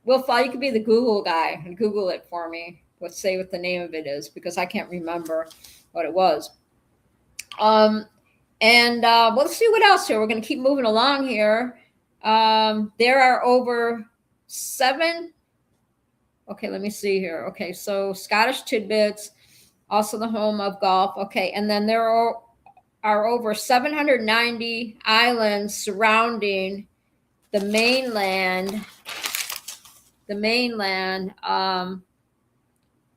Will Fly, you can be the Google guy and Google it for me. Let's say what the name of it is, because I can't remember what it was. Let's see what else here. We're going to keep moving along here. There are over 7. Okay, let me see here. Okay, so Scottish Tidbits, also the home of golf. Okay, and then there are over 790 islands surrounding the mainland.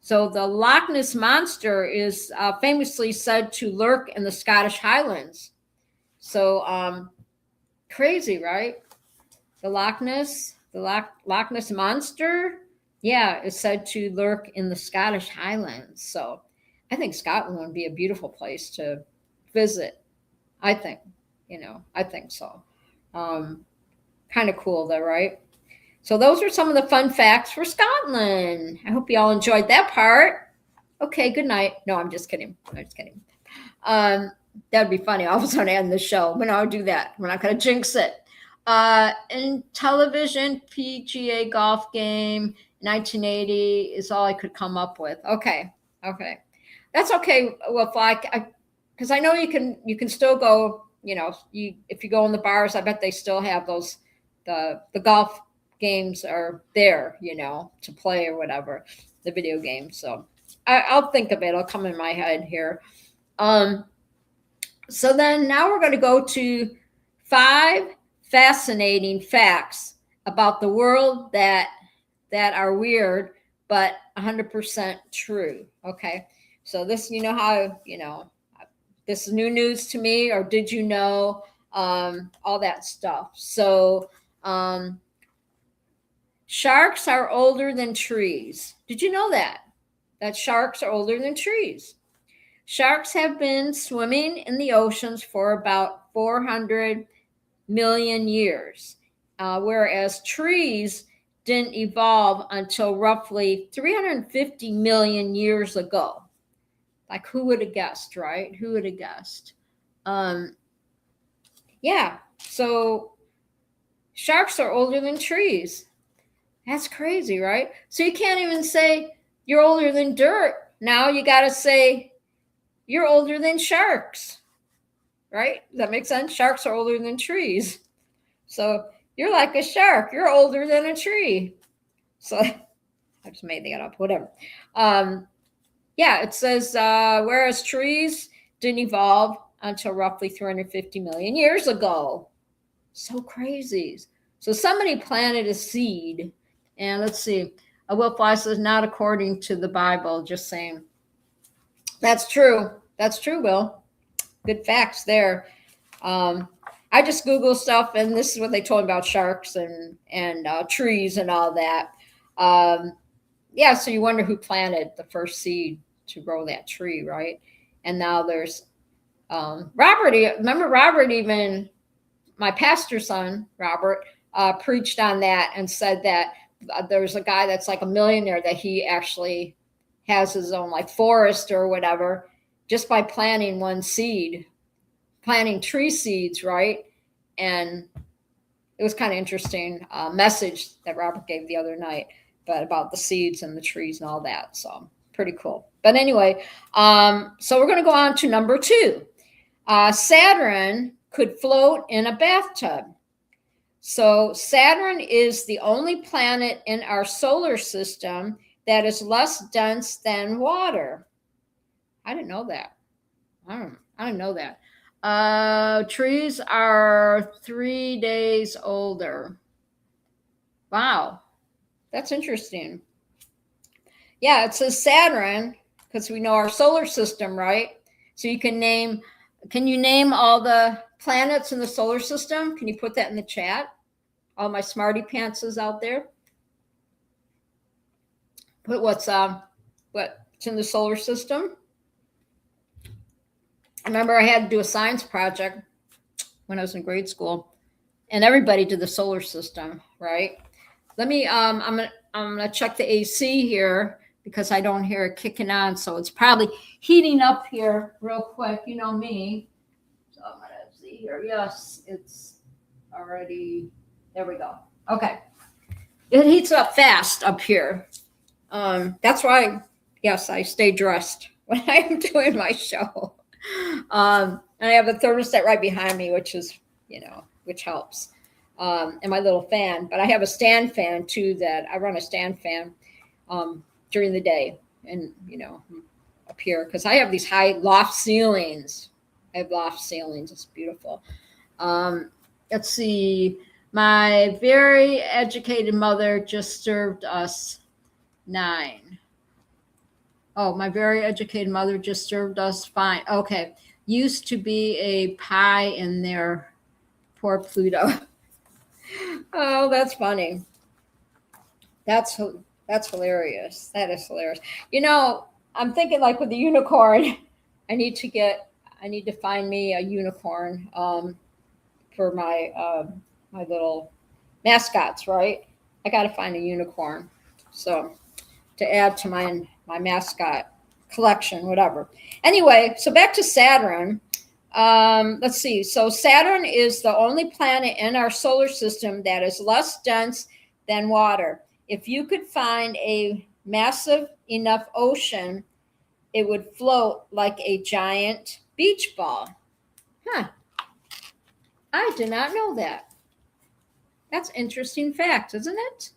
So the Loch Ness Monster is famously said to lurk in the Scottish Highlands. So crazy, right? The Loch Ness Monster, yeah, is said to lurk in the Scottish Highlands. So I think Scotland would be a beautiful place to visit. I think so. Kind of cool though, right? So those are some of the fun facts for Scotland. I hope you all enjoyed that part. Okay, good night. No, I'm just kidding. That'd be funny. All of a sudden I end the show. But no, I'll do that. We're not going to jinx it. In television, PGA golf game, 1980 is all I could come up with. Okay. That's okay. Well, because I know you can still go, if you go in the bars, I bet they still have those, the golf games are there, to play or whatever, the video games. So I'll think of it. It'll come in my head here. So then now we're going to go to 5 fascinating facts about the world that are weird, but 100% true. Okay. So this, this is new news to me, or did you know, all that stuff. So, sharks are older than trees. Did you know that sharks are older than trees? Sharks have been swimming in the oceans for about 400 million years, whereas trees didn't evolve until roughly 350 million years ago. Like, who would have guessed, right? Who would have guessed? Yeah, so sharks are older than trees. That's crazy, right? So you can't even say you're older than dirt. Now you got to say you're older than sharks, right? Does that make sense? Sharks are older than trees. So you're like a shark. You're older than a tree. So I just made that up, whatever. Yeah, it says, whereas trees didn't evolve until roughly 350 million years ago. So crazy. So somebody planted a seed. And let's see. Will Fly says, not according to the Bible, just saying. That's true. That's true, Will. Good facts there. I just Google stuff, and this is what they told me about sharks and trees and all that. Yeah, so you wonder who planted the first seed to grow that tree, right? And now there's Robert. Remember Robert, even my pastor's son, Robert, preached on that and said that there's a guy that's like a millionaire that he actually has his own like forest or whatever just by planting one seed, planting tree seeds, right? And it was kind of interesting message that Robert gave the other night, but about the seeds and the trees and all that. So pretty cool. But anyway, so we're going to go on to number 2. Saturn could float in a bathtub. So Saturn is the only planet in our solar system that is less dense than water. I didn't know that. I didn't know that. Trees are 3 days older. Wow, that's interesting. Yeah, it says Saturn because we know our solar system, right? So you can you name all the planets in the solar system? Can you put that in the chat? All my smarty pantses out there. Put what's in the solar system. I remember I had to do a science project when I was in grade school, and everybody did the solar system, right? Let me I'm gonna check the AC here because I don't hear it kicking on, so it's probably heating up here real quick. You know me. So I'm gonna see here. Yes, it's already there. We go. Okay, it heats up fast up here. That's why, yes, I stay dressed when I'm doing my show. And I have a thermostat right behind me, which is, which helps. And my little fan, but I have a stand fan too, that I run a stand fan during the day, and up here because I have these high loft ceilings. I have loft ceilings. It's beautiful. Let's see. My very educated mother just served us 9. Oh, my very educated mother just served us fine. Okay. Used to be a pie in there. Poor Pluto. Oh, that's funny. That's hilarious. That is hilarious. I'm thinking like with the unicorn, I need to find me a unicorn for my my little mascots, right? I got to find a unicorn. So to add to my mascot collection, whatever. Anyway, so back to Saturn. Let's see. So Saturn is the only planet in our solar system that is less dense than water. If you could find a massive enough ocean, it would float like a giant beach ball. Huh. I did not know that. That's interesting fact, isn't it?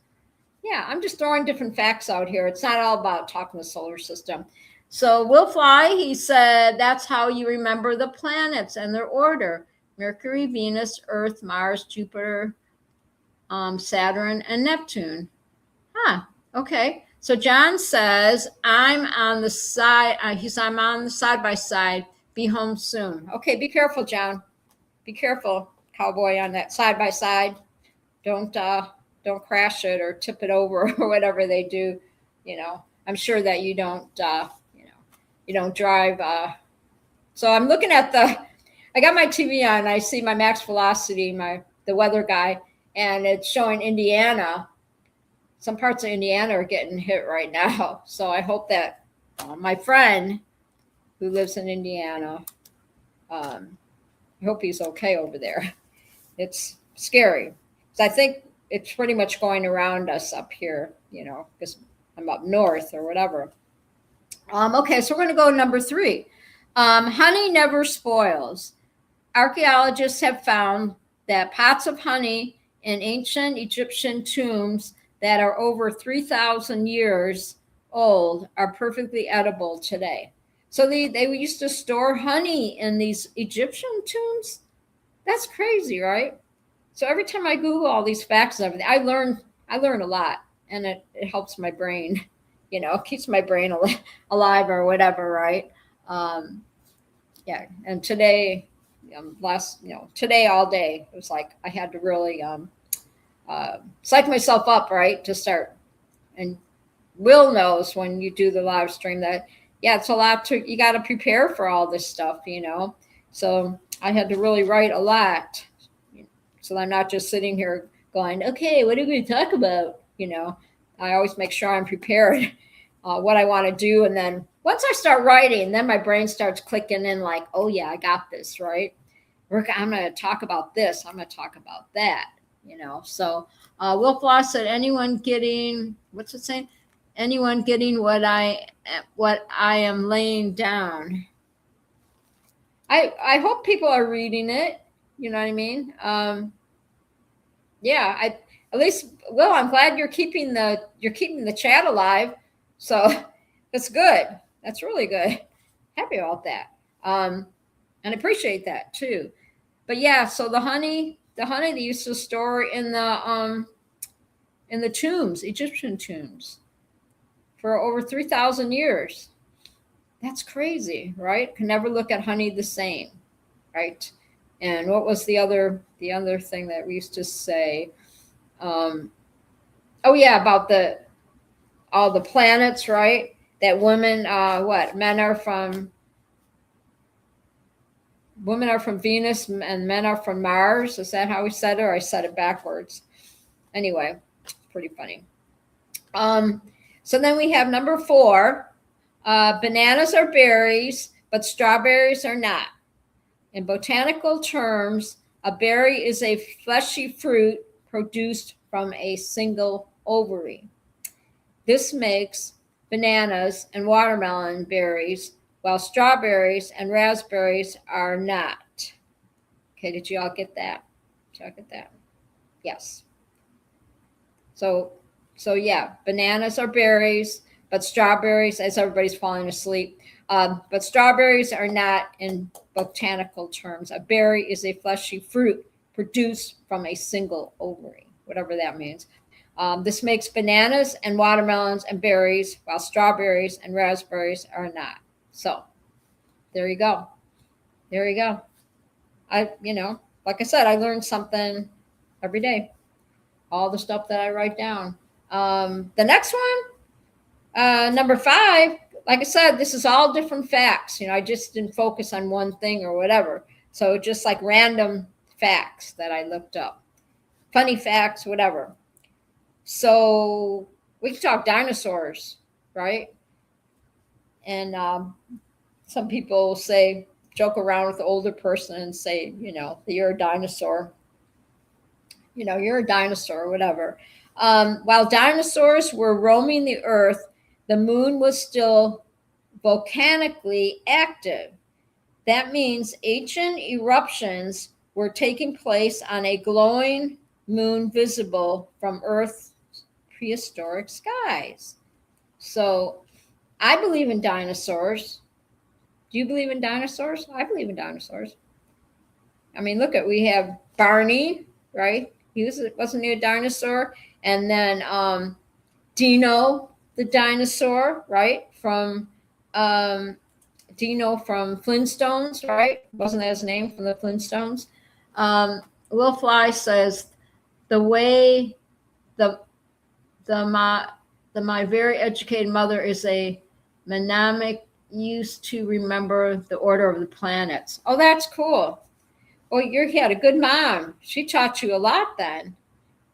Yeah, I'm just throwing different facts out here. It's not all about talking the solar system. So Will Fly, he said, that's how you remember the planets and their order. Mercury, Venus, Earth, Mars, Jupiter, Saturn, and Neptune. Huh, okay. So John says, I'm on the side. I'm on the side by side. Be home soon. Okay, be careful, John. Be careful, cowboy, on that side by side. Don't crash it or tip it over or whatever they do. I'm sure that you don't drive. So I'm looking at I got my TV on and I see my max velocity, the weather guy, and it's showing Indiana. Some parts of Indiana are getting hit right now. So I hope that my friend who lives in Indiana, I hope he's okay over there. It's scary. So I think it's pretty much going around us up here, because I'm up north or whatever. Okay, so we're going to go number 3. Honey never spoils. Archaeologists have found that pots of honey in ancient Egyptian tombs that are over 3,000 years old are perfectly edible today. So they used to store honey in these Egyptian tombs. That's crazy, right? So every time I Google all these facts and everything, I learn a lot, and it helps my brain, keeps my brain alive or whatever, right? Yeah. And today, today all day, it was like I had to really psych myself up, right, to start. And Will knows when you do the live stream that, yeah, it's a lot you got to prepare for all this stuff, So I had to really write a lot. So I'm not just sitting here going, okay, what are we going to talk about? I always make sure I'm prepared what I want to do. And then once I start writing, then my brain starts clicking in like, oh, yeah, I got this, right? I'm going to talk about this. I'm going to talk about that, So Will Floss said, anyone getting, what's it saying? Anyone getting what I am laying down? I hope people are reading it. You know what I mean? Yeah, at least, Will, I'm glad you're keeping the chat alive. So that's good. That's really good. Happy about that. And I appreciate that too. But yeah, so the honey they used to store in the tombs, Egyptian tombs, for over 3,000 years. That's crazy, right? Can never look at honey the same, right? And what was the other thing that we used to say? Oh yeah, about all the planets, right? That women, women are from Venus and men are from Mars. Is that how we said it? Or I said it backwards. Anyway, pretty funny. So then we have number 4. Bananas are berries, but strawberries are not. In botanical terms, a berry is a fleshy fruit produced from a single ovary. This makes bananas and watermelon berries, while strawberries and raspberries are not. Okay, did you all get that? Did you all get that? Yes. So yeah, bananas are berries, but strawberries, as everybody's falling asleep, but strawberries are not in botanical terms. A berry is a fleshy fruit produced from a single ovary, whatever that means. This makes bananas and watermelons and berries, while strawberries and raspberries are not. So there you go. There you go. Like I said, I learned something every day. All the stuff that I write down. The next one, number 5, like I said, this is all different facts. I just didn't focus on one thing or whatever. So just like random facts that I looked up. Funny facts, whatever. So we can talk dinosaurs, right? And some people joke around with the older person and say, you're a dinosaur. You're a dinosaur, whatever. While dinosaurs were roaming the earth, the moon was still volcanically active. That means ancient eruptions were taking place on a glowing moon visible from Earth's prehistoric skies. So I believe in dinosaurs. Do you believe in dinosaurs? I believe in dinosaurs. I mean, we have Barney, right? Wasn't he a dinosaur? And then Dino the dinosaur, right? From Dino from Flintstones, right? Wasn't that his name, from the Flintstones? Will Fly says, the way my very educated mother is a mnemonic used to remember the order of the planets. Oh, that's cool. Well, you had a good mom. She taught you a lot then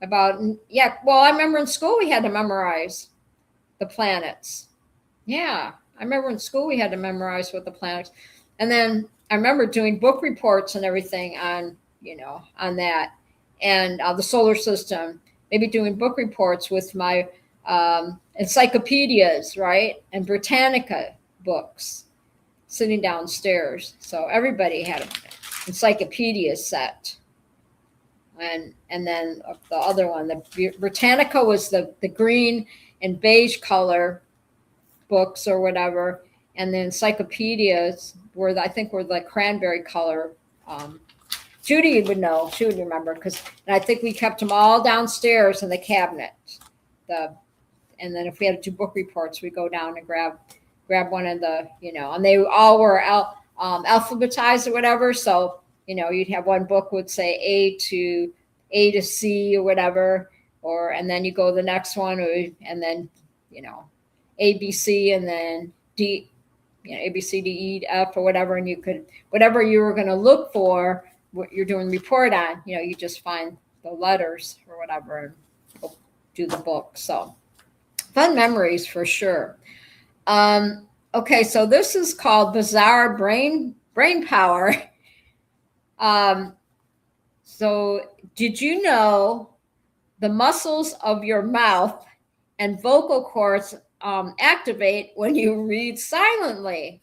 about, yeah. Well, I remember in school we had to memorize the planets. Yeah, I remember in school we had to memorize what the planets. And then I remember doing book reports and everything on that, and the solar system. Maybe doing book reports with my encyclopedias, right, and Britannica books, sitting downstairs. So everybody had an encyclopedia set. And then the other one, the Britannica, was the green and beige color books or whatever, and the encyclopedias were the cranberry color. Judy would know. She would remember, and I think we kept them all downstairs in the cabinet. And then if we had to do book reports, we'd go down and grab one of the, and they all were alphabetized or whatever. So, you'd have one book would say A to C or whatever, and then you go to the next one, and then, A, B, C, and then D, A, B, C, D, E, F, or whatever. And you could, whatever you were going to look for, what you're doing report on, you just find the letters or whatever and go do the book. So fun memories for sure. Okay, so this is called Bizarre Brain Power. So did you know the muscles of your mouth and vocal cords activate when you read silently?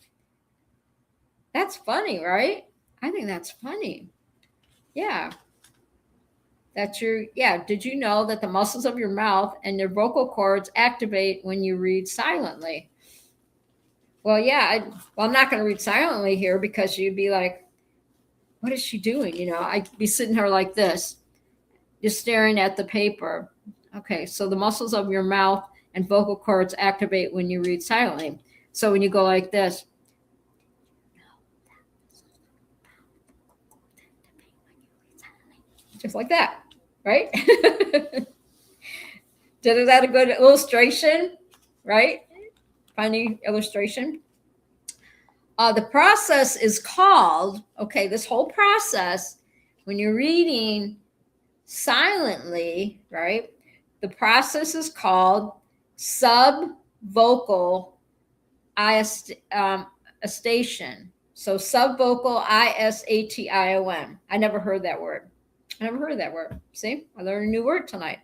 That's funny, right? I think that's funny. Yeah. Did you know that the muscles of your mouth and your vocal cords activate when you read silently? Well, yeah, I'm not going to read silently here, because you'd be like, what is she doing? I'd be sitting here like this, just staring at the paper. Okay, so the muscles of your mouth and vocal cords activate when you read silently. So when you go like this, just like that, right? Is that a good illustration, right? Funny illustration. The process is called, okay, this whole process, when you're reading silently, right? The process is called subvocal istation. So subvocal isation. I never heard that word. See, I learned a new word tonight.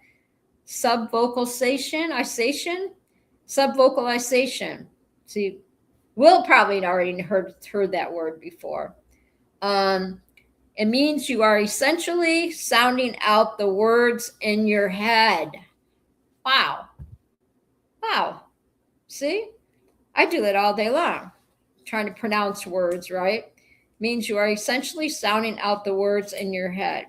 Subvocalization. See, Will probably already heard that word before. It means you are essentially sounding out the words in your head. Wow. See, I do that all day long, trying to pronounce words, right? Means you are essentially sounding out the words in your head.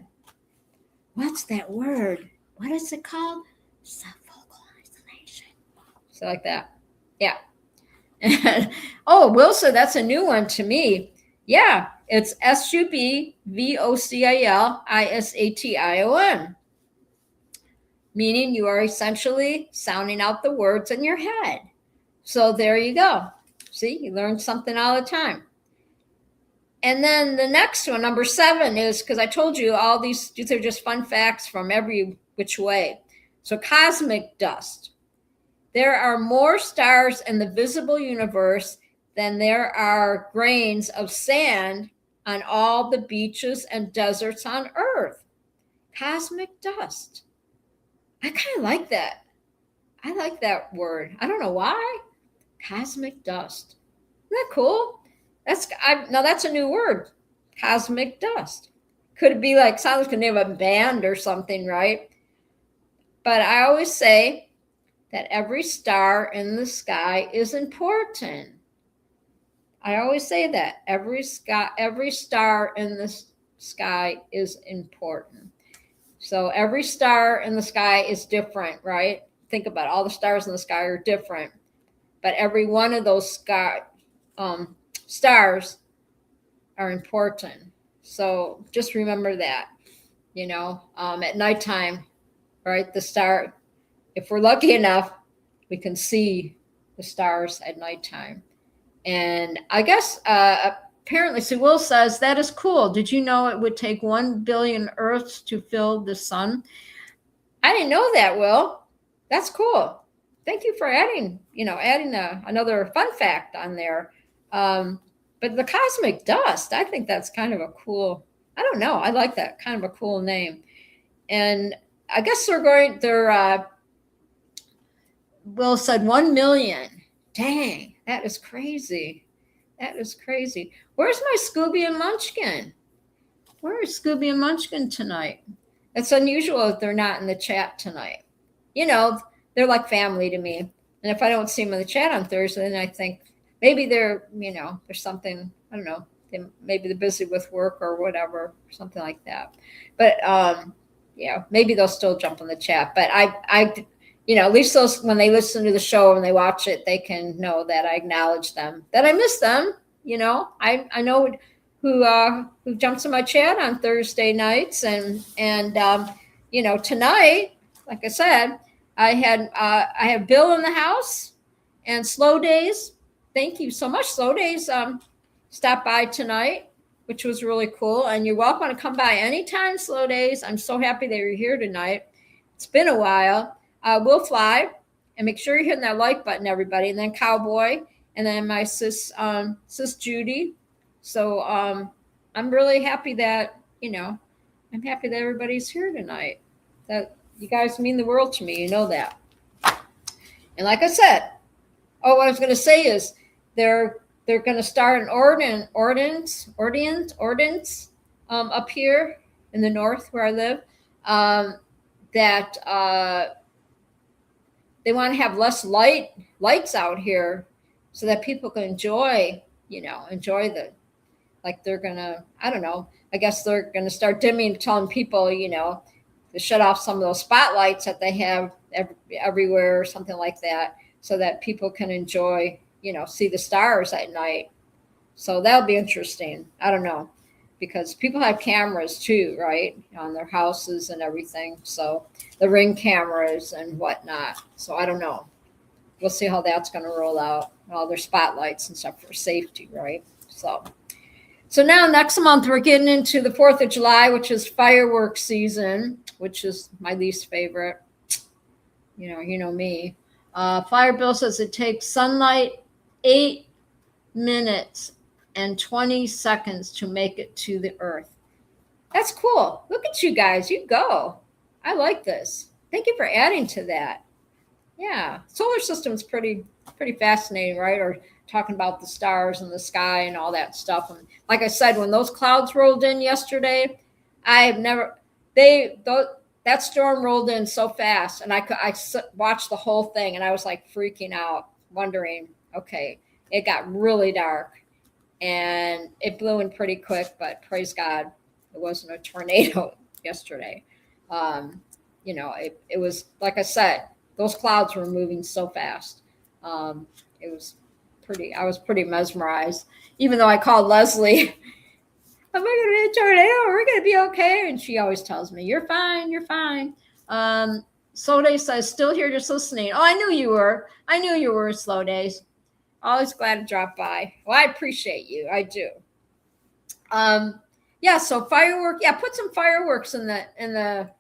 What's that word? What is it called? Subvocalization. So like that. Yeah. Oh, Will said that's a new one to me. Yeah, it's subvocalisation, meaning you are essentially sounding out the words in your head. So there you go. See, you learn something all the time. And then the next one, number 7, is, because I told you all these are just fun facts from every which way. So cosmic dust. There are more stars in the visible universe than there are grains of sand on all the beaches and deserts on Earth. Cosmic dust. I kind of like that. I like that word. I don't know why. Cosmic dust. Isn't that cool? Now that's a new word. Cosmic dust. Could it be like, sounds like the name of a band or something, right? But I always say that every star in the sky is important. I always say that every star in the sky is important. So every star in the sky is different, right? Think about it. All the stars in the sky are different, but every one of those stars are important. So just remember that, at nighttime, right? The star, if we're lucky enough, we can see the stars at nighttime. And I guess apparently, so Will says, that is cool. Did you know it would take 1 billion Earths to fill the sun? I didn't know that, Will. That's cool. Thank you for adding another fun fact on there. But the cosmic dust, I think that's kind of a cool, I don't know. I like that, kind of a cool name. And I guess Will said 1 million. Dang, that is crazy. Where's my Scooby and Munchkin? Where is Scooby and Munchkin tonight? It's unusual that they're not in the chat tonight. They're like family to me. And if I don't see them in the chat on Thursday, then I think maybe they're, there's something, I don't know. Maybe they're busy with work or whatever, something like that. But maybe they'll still jump in the chat. But I at least those, when they listen to the show and they watch it, they can know that I acknowledge them, that I miss them. I know who jumps in my chat on Thursday nights, and tonight, like I said, I have Bill in the house and Slow Days. Thank you so much. Slow Days stopped by tonight, which was really cool. And you're welcome to come by anytime, Slow Days. I'm so happy that you're here tonight. It's been a while. We'll fly, and make sure you're hitting that like button, everybody. And then Cowboy, and then my sis Judy. So I'm really happy that everybody's here tonight. That you guys mean the world to me. You know that. And like I said, what I was going to say is they're going to start an ordinance up here in the north where I live, that they want to have less lights out here so that people can enjoy they're going to, I don't know, I guess they're going to start dimming, telling people, to shut off some of those spotlights that they have everywhere or something like that, so that people can enjoy, see the stars at night. So that'll be interesting. I don't know, because people have cameras too, right, on their houses and everything. So the Ring cameras and whatnot. So I don't know. We'll see how that's going to roll out. All their spotlights and stuff for safety, right? So now next month we're getting into the 4th of July, which is fireworks season, which is my least favorite. You know me. Fire Bill says it takes sunlight 8 minutes and 20 seconds to make it to the earth. That's cool. Look at you guys. You go. I like this. Thank you for adding to that. Yeah. Solar system's pretty fascinating, right? Or talking about the stars and the sky and all that stuff. And like I said, when those clouds rolled in yesterday, that storm rolled in so fast, and I watched the whole thing, and I was like freaking out, wondering, okay, it got really dark and it blew in pretty quick, but praise God, it wasn't a tornado yesterday. It was, like I said, those clouds were moving so fast. It was I was pretty mesmerized, even though I called Leslie. Am I going to be a tornado? We're going to be okay. And she always tells me, you're fine. You're fine. Slow Days says, still here just listening. Oh, I knew you were, Slow Days. Always glad to drop by. Well, I appreciate you. I do. So firework. Yeah, put some fireworks in the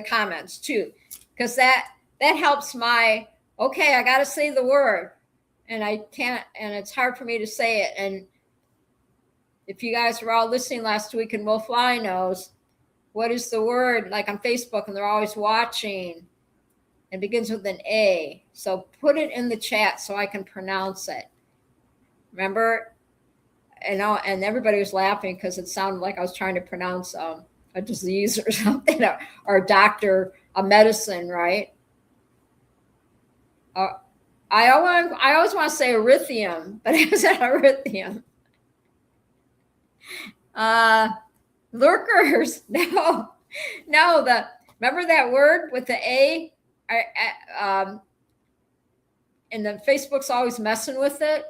comments too, because that helps I got to say the word, and I can't, and it's hard for me to say it. And if you guys were all listening last week, and Will Fly knows what is the word, like on Facebook, and they're always watching. It begins with an A. So put it in the chat so I can pronounce it. Remember? And everybody was laughing because it sounded like I was trying to pronounce a disease or something, or a doctor, a medicine, right? I always want to say erythium, but it wasn't erythium. Lurkers. No. Remember that word with the A? And then Facebook's always messing with it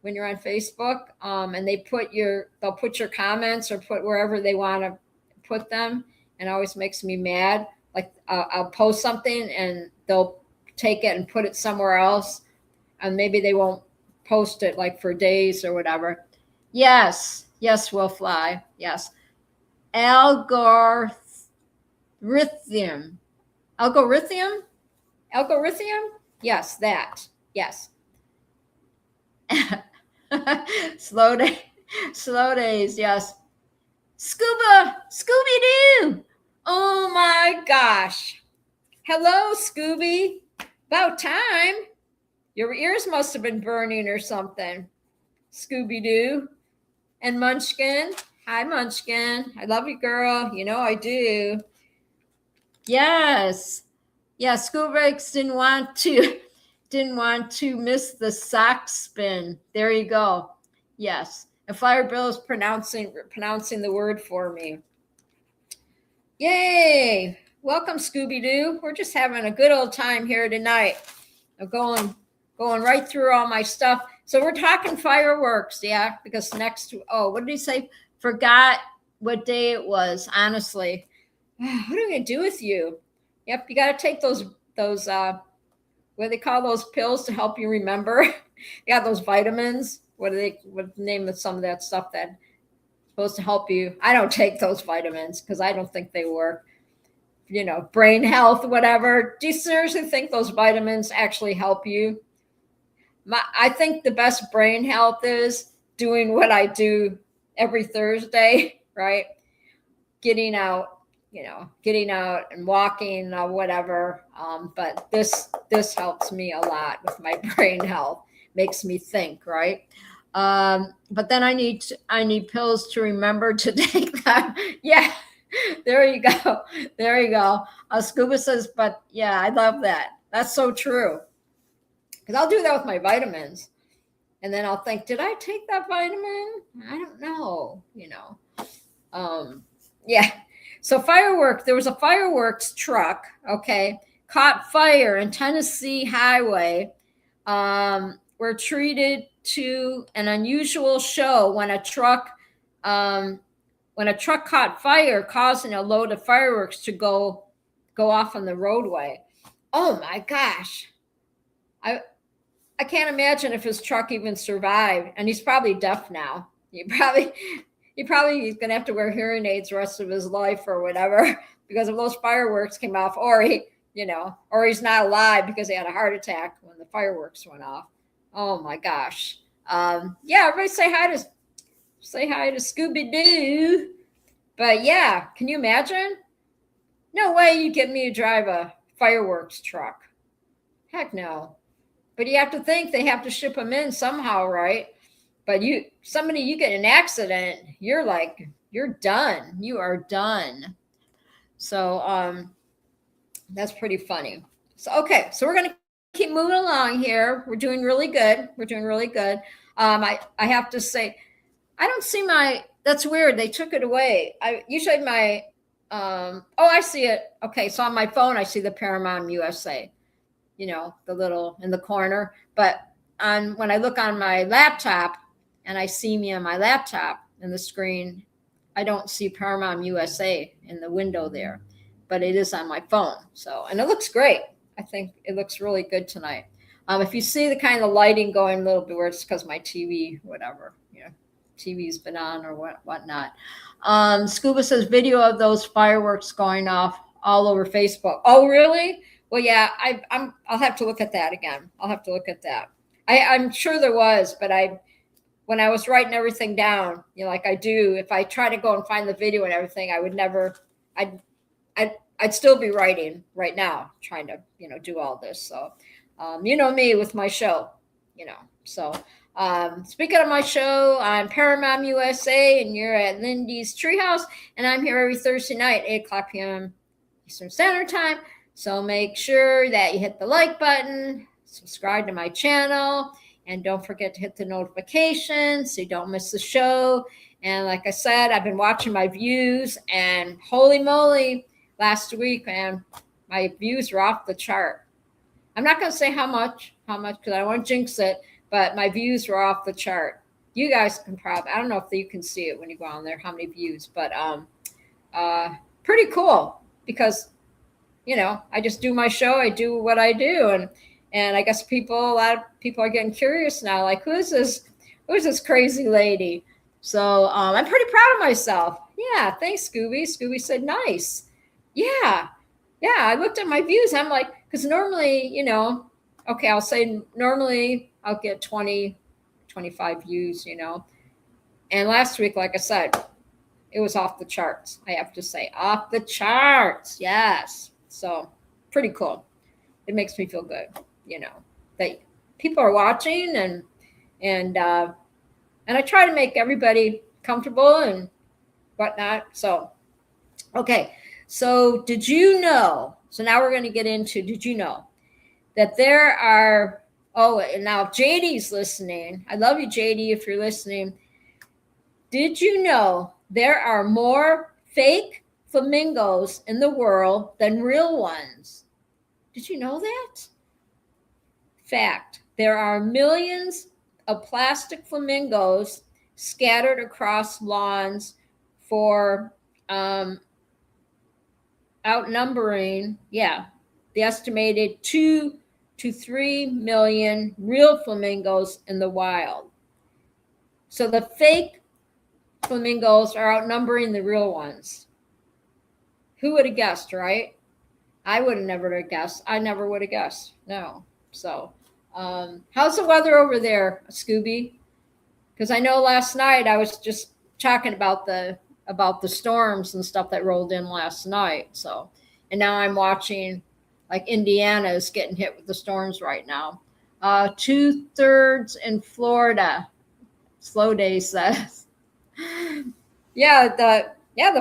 when you're on Facebook. And they'll put your comments or put wherever they want to put them, and it always makes me mad. Like I'll post something and they'll take it and put it somewhere else, and maybe they won't post it like for days or whatever. Yes, Will Fly. Yes. Algorithm. Yes, that. Yes. Slow days. Yes. Scooby-Doo. Oh my gosh. Hello, Scooby. About time. Your ears must have been burning or something. Scooby-Doo. And Munchkin. Hi, Munchkin. I love you, girl. You know I do. Yes. Yeah, School Breaks didn't want to miss the sock spin. There you go. Yes. And Fire Bill is pronouncing the word for me. Yay. Welcome, Scooby-Doo. We're just having a good old time here tonight. I'm going right through all my stuff. So we're talking fireworks, yeah, because what did he say? Forgot what day it was, honestly. What are we going to do with you? Yep, you got to take those what do they call those pills to help you remember? You got those vitamins. What's the name of some of that stuff that's supposed to help you? I don't take those vitamins because I don't think they work. Brain health, whatever. Do you seriously think those vitamins actually help you? I think the best brain health is doing what I do every Thursday, right? Getting out and walking or whatever. But this helps me a lot with my brain health, makes me think, right? But then I need pills to remember to take them. Yeah, there you go. Scuba says, but yeah, I love that. That's so true. Because I'll do that with my vitamins. And then I'll think, did I take that vitamin? I don't know, Yeah. So there was a fireworks truck, okay, caught fire in Tennessee highway. Were treated to an unusual show when a truck caught fire, causing a load of fireworks to go off on the roadway. Oh my gosh. I can't imagine if his truck even survived, and he's probably deaf now. He probably is going to have to wear hearing aids the rest of his life or whatever because of those fireworks came off, or he's not alive because he had a heart attack when the fireworks went off. Oh my gosh. Yeah, everybody say hi to Scooby Doo. But yeah, can you imagine? No way you get me to drive a fireworks truck. Heck no. But you have to think they have to ship them in somehow, right? But you get in an accident, you're done. You are done. So that's pretty funny. So okay, so we're gonna keep moving along here. We're doing really good. I have to say, I don't see that's weird. They took it away. I see it. Okay, so on my phone I see the Paramount USA. The little in the corner. But when I look on my laptop and I see me on my laptop in the screen, I don't see Paramount USA in the window there, but it is on my phone. So, and it looks great. I think it looks really good tonight. If you see the kind of lighting going a little bit, where it's because my TV, whatever, TV's been on or whatnot. Scuba says video of those fireworks going off all over Facebook. Oh, really? Well, yeah, I'll have to look at that again. I'll have to look at that. I'm sure there was, but when I was writing everything down, like I do, if I try to go and find the video and everything, I would never. I'd still be writing right now, trying to do all this. So, me with my show, So, speaking of my show, I'm Paramount USA, and you're at Lindy's Treehouse, and I'm here every Thursday night, 8:00 p.m. Eastern Standard Time. So make sure that you hit the like button, subscribe to my channel, and don't forget to hit the notification so you don't miss the show. And like I said, I've been watching my views, and holy moly, last week, man, my views were off the chart. I'm not going to say how much, because I don't want to jinx it, but my views were off the chart. You guys can probably, I don't know if you can see it when you go on there, how many views, but pretty cool, because I just do my show. I do what I do. And I guess a lot of people are getting curious now, like, who's this crazy lady? So I'm pretty proud of myself. Yeah. Thanks, Scooby. Scooby said, nice. Yeah. I looked at my views. I'm like, because normally, okay, I'll say normally I'll get 20, 25 views, And last week, like I said, it was off the charts. I have to say, off the charts. Yes. So pretty cool. It makes me feel good, that people are watching, and I try to make everybody comfortable and whatnot. So, okay. So did you know? So now we're going to get into, did you know that there are, and now JD's listening. I love you, JD, if you're listening. Did you know there are more fake flamingos in the world than real ones? Did you know that? Fact, there are millions of plastic flamingos scattered across lawns for outnumbering, the estimated 2 to 3 million real flamingos in the wild. So the fake flamingos are outnumbering the real ones. Who would have guessed, right? I would have never guessed. I never would have guessed. No. So, how's the weather over there, Scooby? Because I know last night I was just talking about the storms and stuff that rolled in last night. So, and now I'm watching, like, Indiana is getting hit with the storms right now. 2/3 in Florida. Slow Day says. The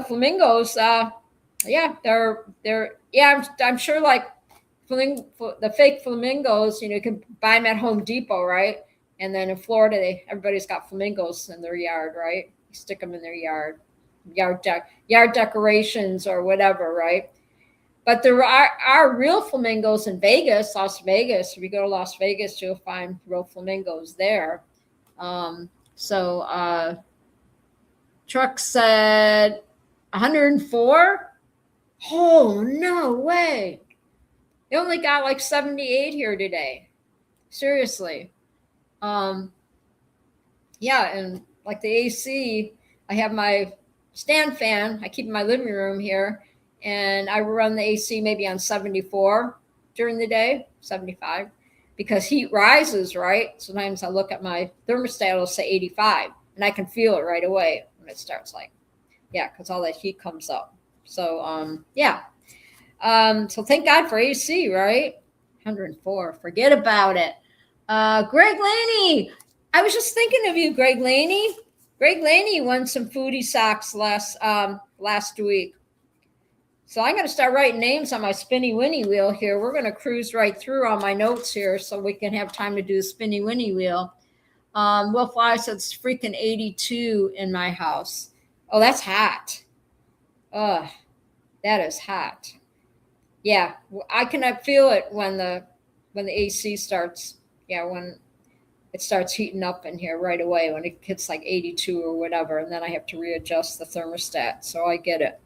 flamingos. I'm sure, like, the fake flamingos, you can buy them at Home Depot, right? And then in Florida, everybody's got flamingos in their yard, right? You stick them in their yard. yard decorations or whatever, right? But there are real flamingos in Vegas, Las Vegas. If you go to Las Vegas, you'll find real flamingos there. Truck said 104. Oh, no way. They only got like 78 here today. Seriously. Yeah, and like the AC, I have my stand fan I keep in my living room here, and I run the AC maybe on 74 during the day, 75, because heat rises, right? Sometimes I look at my thermostat, it'll say 85, and I can feel it right away when it starts because all that heat comes up. So, so thank God for AC, right? 104, forget about it. Greg Laney, I was just thinking of you, Greg Laney. Greg Laney won some foodie socks last week. So I'm going to start writing names on my spinny winnie wheel here. We're going to cruise right through all my notes here so we can have time to do the spinny winnie wheel. Will Fly said it's freaking 82 in my house. Oh, that's hot. Ugh, that is hot. Yeah, I can feel it when the AC starts. Yeah, when it starts heating up in here right away when it hits like 82 or whatever, and then I have to readjust the thermostat. So I get it.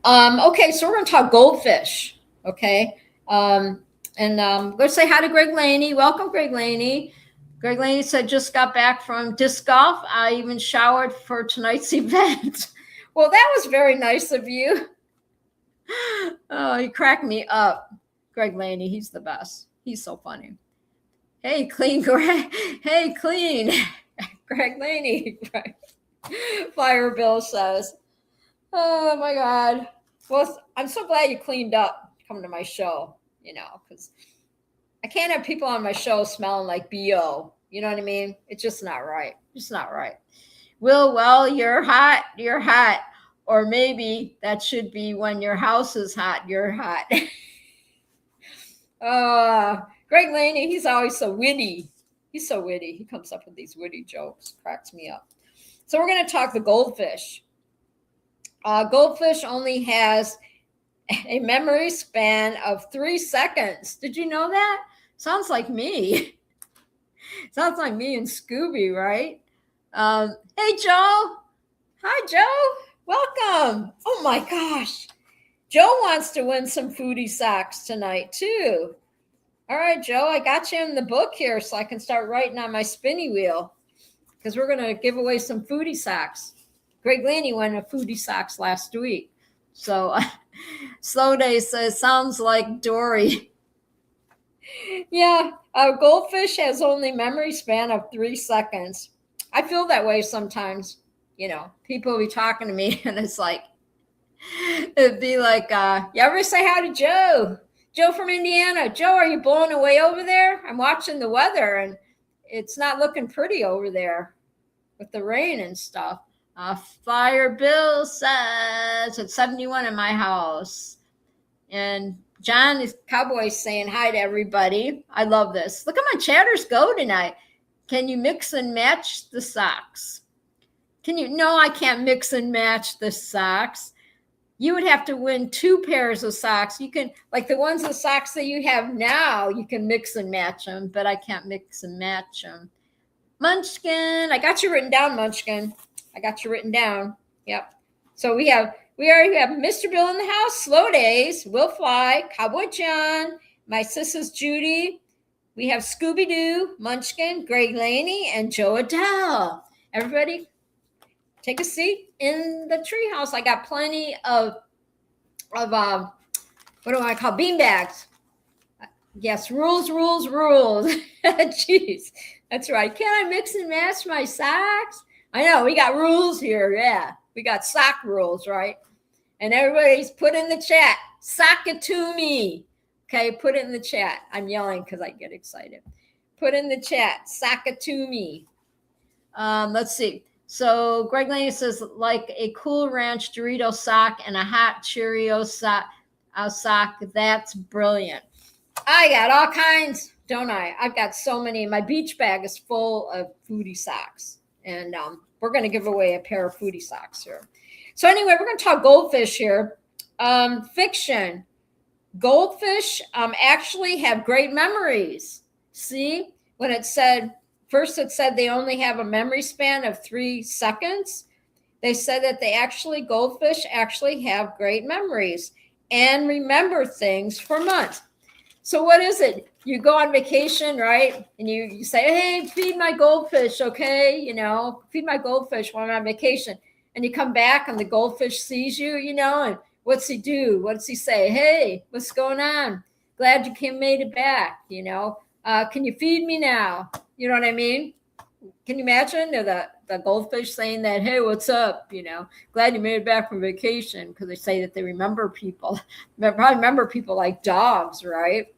Okay, so we're going to talk goldfish. Okay, let's say hi to Greg Laney. Welcome, Greg Laney. Greg Laney said just got back from disc golf. I even showered for tonight's event. Well, that was very nice of you. Oh, you cracked me up, Greg Laney. He's the best. He's so funny. Hey, clean, Greg. Hey, clean, Greg Laney. Fire Bill says, oh my God. Well, I'm so glad you cleaned up coming to my show, because I can't have people on my show smelling like BO. You know what I mean? It's just not right. It's not right. Well, you're hot. You're hot. Or maybe that should be when your house is hot, you're hot. Greg Laney, he's always so witty. He's so witty. He comes up with these witty jokes. Cracks me up. So we're going to talk the goldfish. Goldfish only has a memory span of 3 seconds. Did you know that? Sounds like me. Sounds like me and Scooby, right? Hey, Joe. Hi, Joe. Welcome. Oh, my gosh. Joe wants to win some foodie socks tonight, too. All right, Joe, I got you in the book here so I can start writing on my spinny wheel because we're going to give away some foodie socks. Greg Laney won a foodie socks last week. So Slow Day says, sounds like Dory. Yeah, a goldfish has only memory span of 3 seconds. I feel that way sometimes. People will be talking to me and it's like, it'd be like, you ever say hi to Joe? Joe from Indiana. Joe, are you blowing away over there? I'm watching the weather and it's not looking pretty over there with the rain and stuff. Fire Bill says it's 71 in my house. And John is Cowboy saying hi to everybody. I love this. Look at my chatters go tonight. Can you mix and match the socks? No, I can't mix and match the socks. You would have to win 2 pairs of socks. You can, like the socks that you have now, you can mix and match them, but I can't mix and match them. Munchkin, I got you written down, Munchkin. I got you written down. Yep. So we already have Mr. Bill in the house, Slow Days, Will Fly, Cowboy John, my sisters Judy. We have Scooby-Doo, Munchkin, Greg Laney, and Joe Adele. Everybody, take a seat in the treehouse. I got plenty of what do I call beanbags? Yes, rules. Jeez, that's right. Can I mix and match my socks? I know we got rules here. Yeah, we got sock rules, right? And everybody's put in the chat, sock it to me. Okay, put it in the chat. I'm yelling because I get excited. Put in the chat, sock it to me. Let's see. So Greg Laney says, like a Cool Ranch Dorito sock and a hot Cheerio sock. That's brilliant. I got all kinds, don't I? I've got so many. My beach bag is full of foodie socks. And we're going to give away a pair of foodie socks here. So anyway, we're going to talk goldfish here. Fiction. Goldfish actually have great memories. See, when it said, first it said they only have a memory span of 3 seconds. They said that goldfish actually have great memories and remember things for months. So what is it? You go on vacation, right? And you say, hey, feed my goldfish, okay? Feed my goldfish while I'm on vacation. And you come back and the goldfish sees you, and what's he do? What does he say? Hey, what's going on? Glad you made it back, Can you feed me now? You know what I mean? Can you imagine the goldfish saying that, hey, what's up? Glad you made it back from vacation, because they say that they remember people. They probably remember people like dogs, right?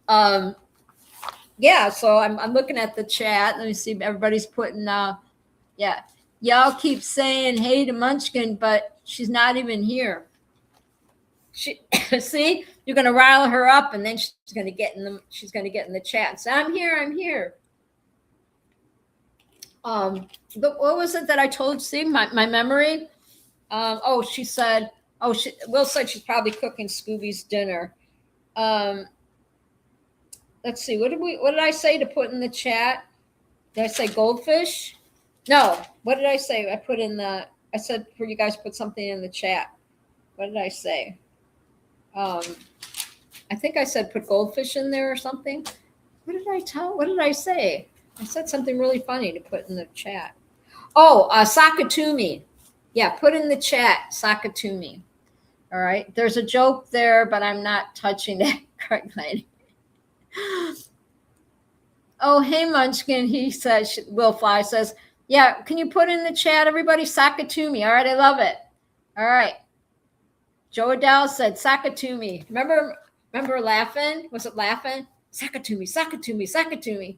Yeah, so I'm looking at the chat. Let me see if everybody's putting, yeah. Y'all keep saying hey to Munchkin, but she's not even here. See, you're gonna rile her up, and then she's gonna get in the chat. So I'm here. But what was it that I told Steve? My memory. She said. Will said she's probably cooking Scooby's dinner. Let's see. What did I say to put in the chat? Did I say goldfish? No. What did I say? I said for you guys put something in the chat. What did I say? I think I said put goldfish in there or something. What did I say? I said something really funny to put in the chat. Sakatumi. Yeah, put in the chat, Sakatumi. All right. There's a joke there, but I'm not touching that correctly. Oh, hey, Munchkin, he says, Will Fly says, yeah, can you put in the chat, everybody, Sakatumi? All right, I love it. All right. Joe Adele said, Sakatumi. Remember laughing? Was it laughing? Sakatumi.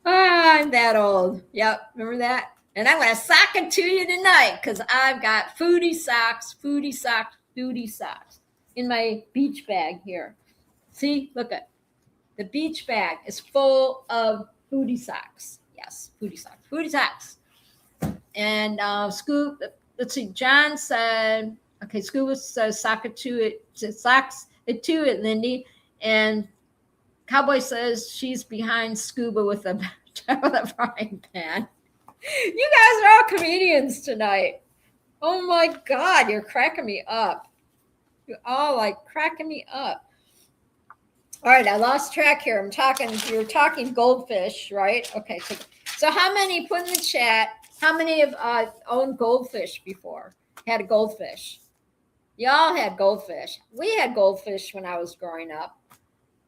I'm that old. Yep, remember that? And I'm going to sock it to you tonight because I've got foodie socks in my beach bag here. See, look at the beach bag is full of foodie socks. Yes, foodie socks. And Scoop, let's see, John said, okay, Scuba says socks it to it, Lindy. And Cowboy says she's behind Scuba with a frying pan. You guys are all comedians tonight. Oh my God, you're cracking me up. You're all like cracking me up. All right, I lost track here. You're talking goldfish, right? Okay, so how many, put in the chat, how many have owned goldfish before? Had a goldfish? Y'all had goldfish. We had goldfish when I was growing up.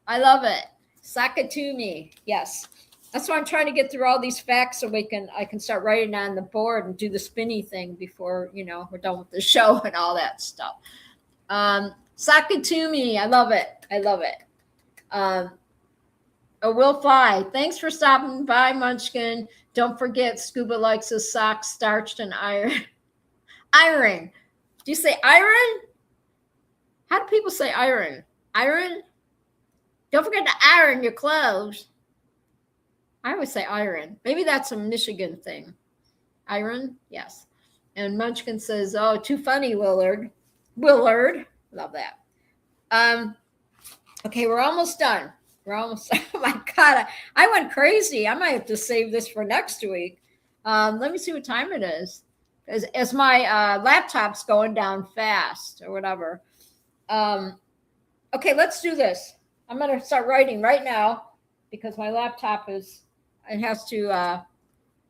I love it. Sakatumi. Yes. That's why I'm trying to get through all these facts so I can start writing on the board and do the spinny thing before, we're done with the show and all that stuff. Sakatumi. I love it. Will Fly. Thanks for stopping by, Munchkin. Don't forget, Scuba likes his socks starched and iron. Iron. Do you say iron? How do people say iron? Iron? Don't forget to iron your clothes. I always say iron. Maybe that's a Michigan thing. Iron? Yes. And Munchkin says, oh, too funny, Willard. Love that. Okay, we're almost done. Oh my God, I went crazy. I might have to save this for next week. Let me see what time it is. As my laptop's going down fast or whatever. Okay, let's do this. I'm going to start writing right now because my laptop has to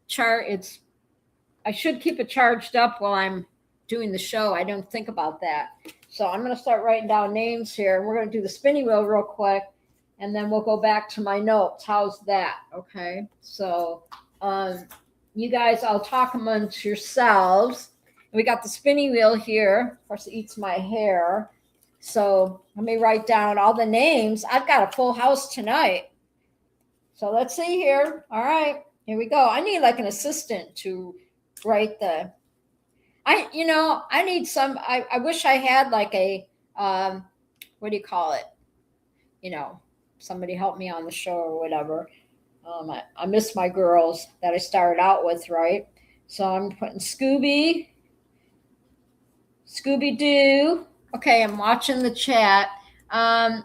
charge. I should keep it charged up while I'm doing the show. I don't think about that. So I'm going to start writing down names here. We're going to do the spinning wheel real quick, and then we'll go back to my notes. How's that? Okay. So you guys, I'll talk amongst yourselves. We got the spinning wheel here. Of course, it eats my hair. So let me write down all the names. I've got a full house tonight. So let's see here. All right, here we go. I need like an assistant to write I need some, I wish I had like a, what do you call it? Somebody help me on the show or whatever. I miss my girls that I started out with, right? So I'm putting Scooby-Doo. Okay, I'm watching the chat. My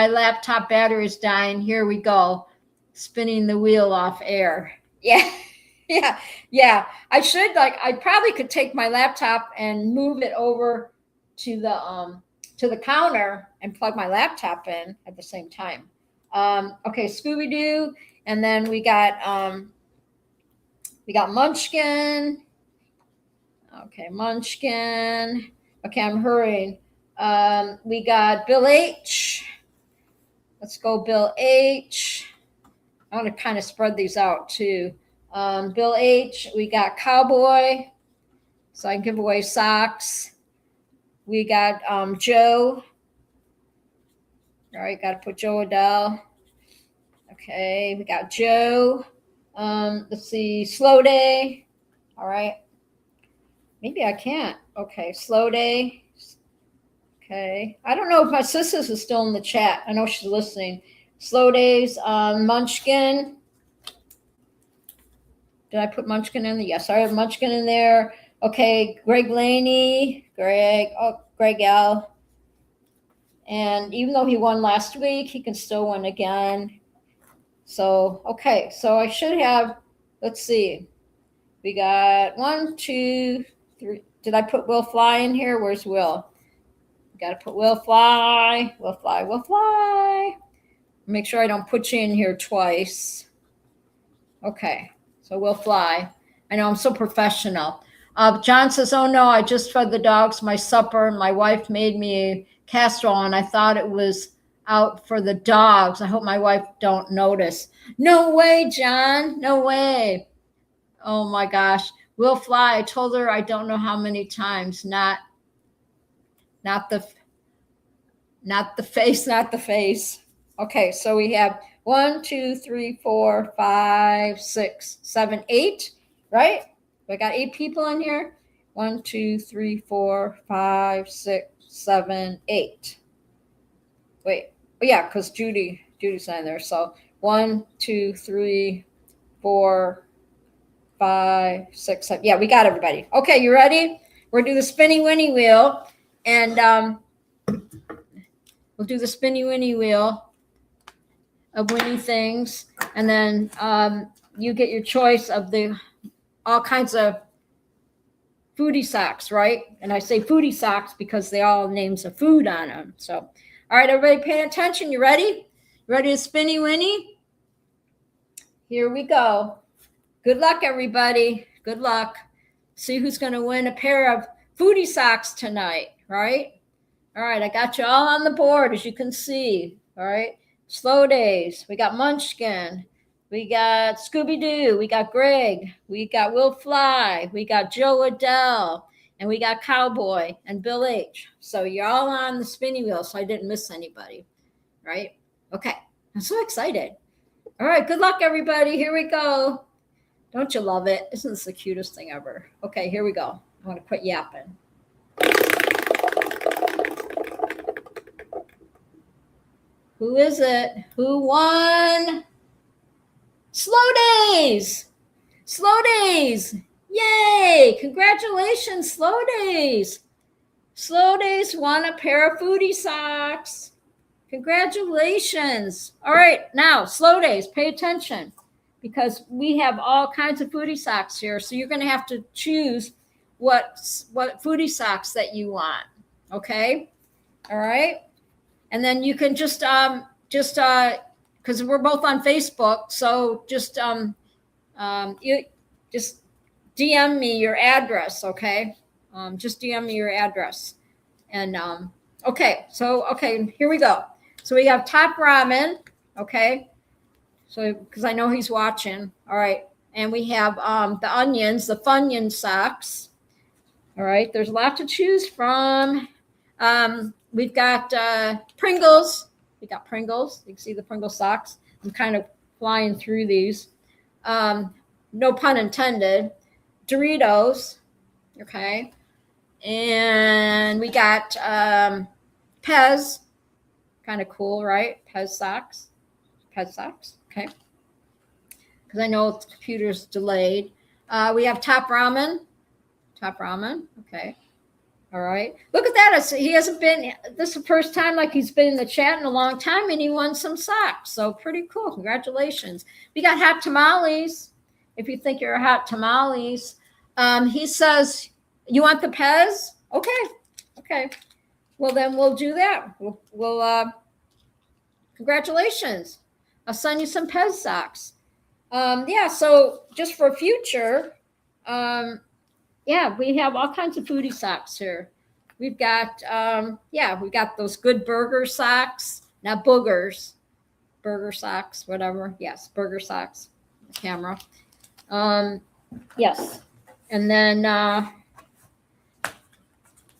laptop battery is dying. Here we go. Spinning the wheel off air. Yeah. Yeah. I probably could take my laptop and move it over to the counter and plug my laptop in at the same time. Okay, Scooby-Doo, and then we got Munchkin. Okay, Munchkin. Okay, I'm hurrying. We got Bill H. Let's go, Bill H. I want to kind of spread these out too. Bill H. We got Cowboy, so I can give away socks. We got Joe. All right, got to put Joe Adele. Okay, we got Joe. Let's see, Slow Day. All right. Maybe I can't. Okay, Slow Day. Okay. I don't know if my sisters is still in the chat. I know she's listening. Slow Days, Munchkin. Did I put Munchkin in there? Yes, I have Munchkin in there. Okay, Greg Laney. Greg L. And even though he won last week, he can still win again. So, okay. So I should have, let's see. We got 1, 2, 3. Did I put Will Fly in here? Where's Will? Got to put Will Fly. Will Fly, Will Fly. Make sure I don't put you in here twice. Okay. So Will Fly. I know I'm so professional. John says, oh no, I just fed the dogs my supper. My wife made me a casserole and I thought it was out for the dogs. I hope my wife don't notice. No way, John. No way. Oh my gosh. Will Fly. I told her I don't know how many times. Not the face. Okay, so we have 1, 2, 3, 4, 5, 6, 7, 8, right? We got 8 people in here. 1, 2, 3, 4, 5, 6, 7, 8. Wait, oh yeah, because Judy's in there. So 1, 2, 3, 4, 5, 6, 7. Yeah, we got everybody. Okay, you ready? We're gonna do the spinny winny wheel, and we'll do the spinny winny wheel of winning things, and then you get your choice of all kinds of foodie socks, right? And I say foodie socks because they all names of food on them. So, all right, everybody pay attention. You ready? Ready to spinny winny? Here we go. Good luck, everybody. Good luck. See who's going to win a pair of foodie socks tonight, right? All right, I got you all on the board, as you can see. All right. Slow Days. We got Munchkin. We got Scooby-Doo. We got Greg. We got Will Fly. We got Joe Adele. And we got Cowboy and Bill H. So you're all on the spinny wheel, so I didn't miss anybody. Right? Okay. I'm so excited. All right. Good luck, everybody. Here we go. Don't you love it? Isn't this the cutest thing ever? Okay, here we go. I'm going to quit yapping. Who is it? Who won? Slow Days. Slow Days. Yay. Congratulations, Slow Days. Slow Days won a pair of foodie socks. Congratulations. All right, now, Slow Days, pay attention because we have all kinds of foodie socks here. So you're going to have to choose what foodie socks that you want. Okay? All right? And then you can just because we're both on Facebook, so just you just DM me your address, okay? Just DM me your address, and okay. So here we go. So we have Top Ramen, okay? So because I know he's watching, all right. And we have the onions, the Funyun socks, all right. There's a lot to choose from. We've got Pringles. We got Pringles. You can see the Pringles socks. I'm kind of flying through these. No pun intended. Doritos. Okay. And we got Pez. Kind of cool, right? Pez socks. Pez socks. Okay. because I know the computer's delayed. We have Top Ramen. Top Ramen. Okay. All right. Look at that. He hasn't been, this is the first time like he's been in the chat in a long time, and he won some socks. So pretty cool. Congratulations. We got hot tamales. If you think you're a hot tamales. He says, you want the Pez? Okay. Okay. Well, then we'll do that. We'll congratulations. I'll send you some Pez socks. Yeah. So just for future, yeah, we have all kinds of foodie socks here. We've got, yeah, we got those good burger socks, not boogers, burger socks, whatever. Yes, burger socks, the camera. Yes. And then,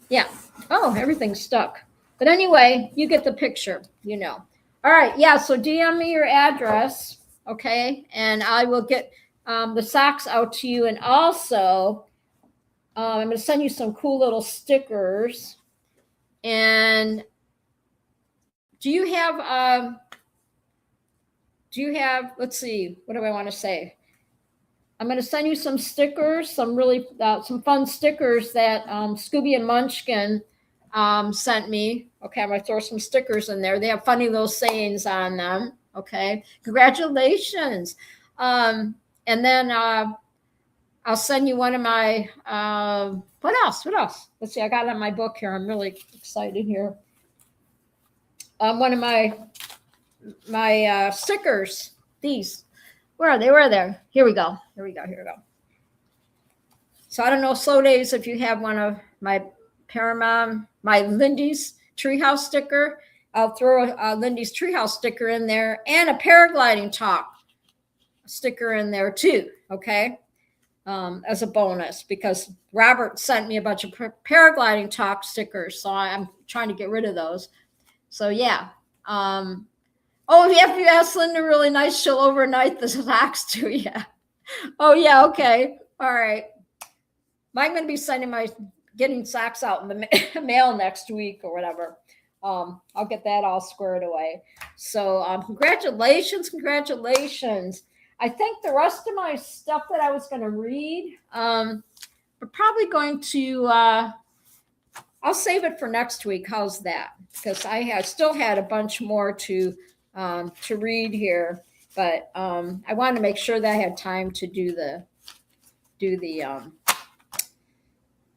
yeah. Oh, everything's stuck. But anyway, you get the picture, you know. All right. Yeah. So DM me your address. Okay. And I will get the socks out to you. And also, I'm going to send you some cool little stickers. And do you have, let's see, what do I want to say? I'm going to send you some stickers, some really, some fun stickers that Scooby and Munchkin sent me. Okay, I'm going to throw some stickers in there. They have funny little sayings on them. Okay, congratulations. And then I'll send you one of my, what else? What else? Let's see, I got it on my book here. I'm really excited here. One of my stickers, these. Where are they? Where are they? Here we go. Here we go. Here we go. So I don't know, Slow Days, if you have one of my Paramount, my Lindy's Treehouse sticker. I'll throw a Lindy's Treehouse sticker in there and a paragliding talk sticker in there too. Okay. As a bonus, because Robert sent me a bunch of paragliding talk stickers. So I'm trying to get rid of those. So yeah. Oh, if you ask Linda really nice, she'll overnight the socks to you. Oh yeah. Okay. All right. I'm going to be getting socks out in the mail next week or whatever. I'll get that all squared away. So congratulations. Congratulations. I think the rest of my stuff that I was going to read, we're probably going to, I'll save it for next week. How's that? Because I still had a bunch more to read here, but I wanted to make sure that I had time to do the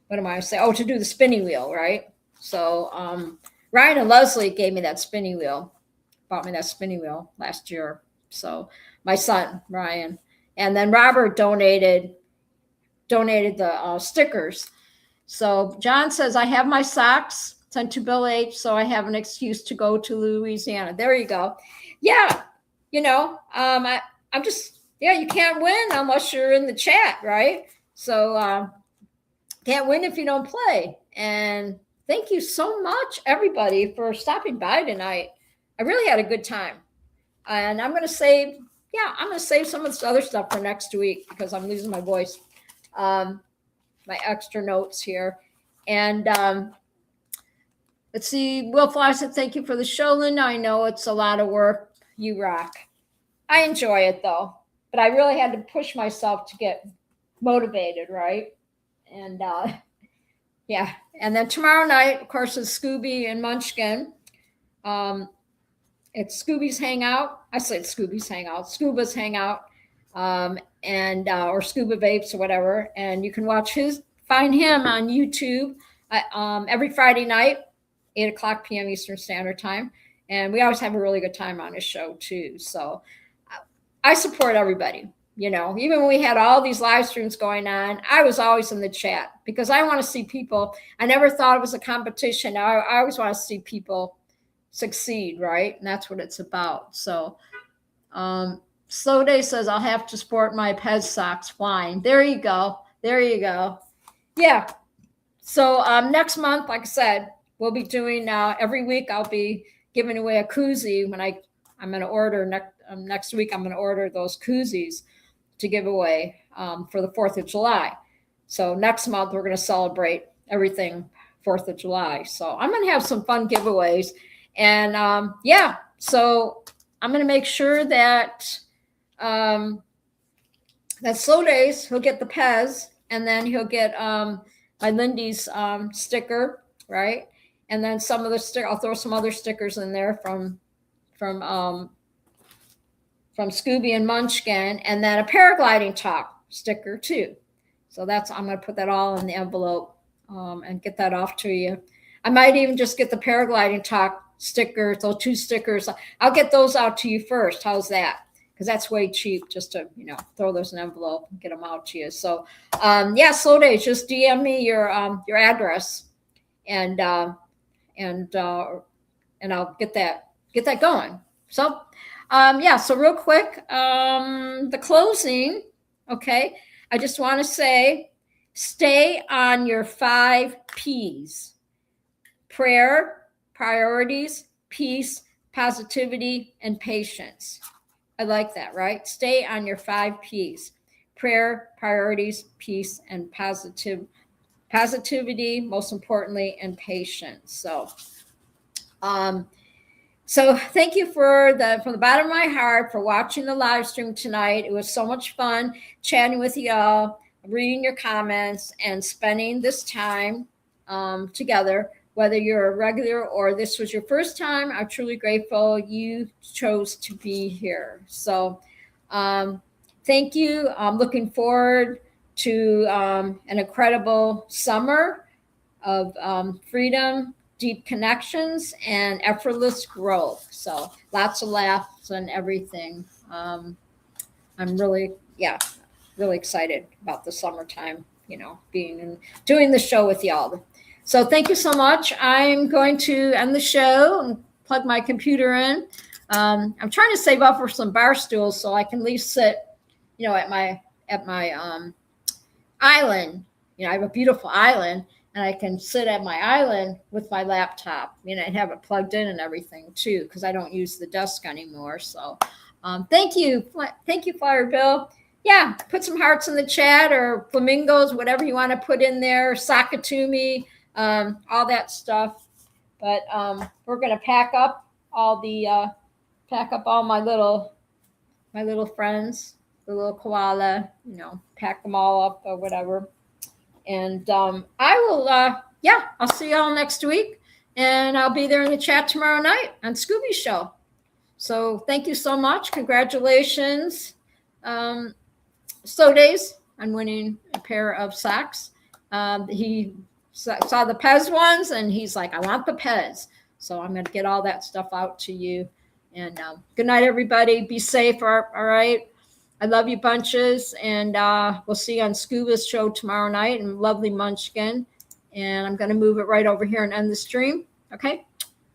what am I saying? Oh, to do the spinning wheel, right? So Ryan and Leslie gave me that spinning wheel, bought me that spinning wheel last year. So my son, Ryan, and then Robert donated the stickers. So John says, I have my socks sent to Bill H. So I have an excuse to go to Louisiana. There you go. Yeah. You know, I'm just, yeah, you can't win unless you're in the chat, right? So can't win if you don't play. And thank you so much, everybody, for stopping by tonight. I really had a good time. And I'm going to save, I'm going to save some of this other stuff for next week because I'm losing my voice. My extra notes here. And let's see. Will Fly said, thank you for the show, Linda. I know it's a lot of work. You rock. I enjoy it, though. But I really had to push myself to get motivated, right? And yeah. And then tomorrow night, of course, is Scooby and Munchkin. It's Scooby's Hangout. I said Scooby's Hangout. Scuba's Hangout. And or Scuba Vapes or whatever. And you can find him on YouTube every Friday night, 8:00 p.m. Eastern Standard Time. And we always have a really good time on his show too. So I support everybody. You know, even when we had all these live streams going on, I was always in the chat because I want to see people. I never thought it was a competition. I always want to see people succeed, right? And that's what it's about. So Slow Day says, I'll have to sport my Pez socks flying. There you go. There you go. Yeah. So next month, like I said, we'll be doing every week. I'll be giving away a koozie when I'm going to order next week. I'm going to order those koozies to give away for the 4th of July. So next month, we're going to celebrate everything 4th of July. So I'm going to have some fun giveaways. And yeah, so I'm going to make sure that That's slow days. He'll get the Pez, and then he'll get my Lindy's sticker, right? And then some of the I'll throw some other stickers in there from Scooby and Munchkin, and then a paragliding talk sticker too. So I'm going to put that all in the envelope and get that off to you. I might even just get the paragliding talk stickers, those 2 stickers. I'll get those out to you first. How's that? Because that's way cheap just to, throw those in an envelope and get them out to you. So, yeah, slow days. Just DM me your address, and I'll get that going. So, yeah. So real quick, the closing. Okay, I just want to say, stay on your 5 P's: prayer, priorities, peace, positivity, and patience. I like that, right? Stay on your 5 P's: prayer, priorities, peace, and positivity, most importantly, and patience. So thank you from the bottom of my heart for watching the live stream tonight. It was so much fun chatting with y'all, reading your comments, and spending this time together. Whether you're a regular or this was your first time, I'm truly grateful you chose to be here. So thank you. I'm looking forward to an incredible summer of freedom, deep connections, and effortless growth. So lots of laughs and everything. I'm really excited about the summertime, doing the show with y'all. So thank you so much. I'm going to end the show and plug my computer in. I'm trying to save up for some bar stools so I can at least sit, at my island. I have a beautiful island, and I can sit at my island with my laptop, and have it plugged in and everything too, because I don't use the desk anymore. So thank you, Flyer Bill. Yeah, put some hearts in the chat, or flamingos, whatever you want to put in there, Sakatumi, all that stuff. But we're gonna pack up all my little friends, the little koala, pack them all up or whatever. And I will, I'll see y'all next week, and I'll be there in the chat tomorrow night on Scooby's show. So thank you so much. Congratulations, Slow Days, on winning a pair of socks. He saw the Pez ones, and he's like, I want the Pez. So I'm going to get all that stuff out to you. And good night, everybody. Be safe. All right. I love you bunches, and we'll see you on Scuba's show tomorrow night, and lovely Munchkin. And I'm going to move it right over here and end the stream. Okay.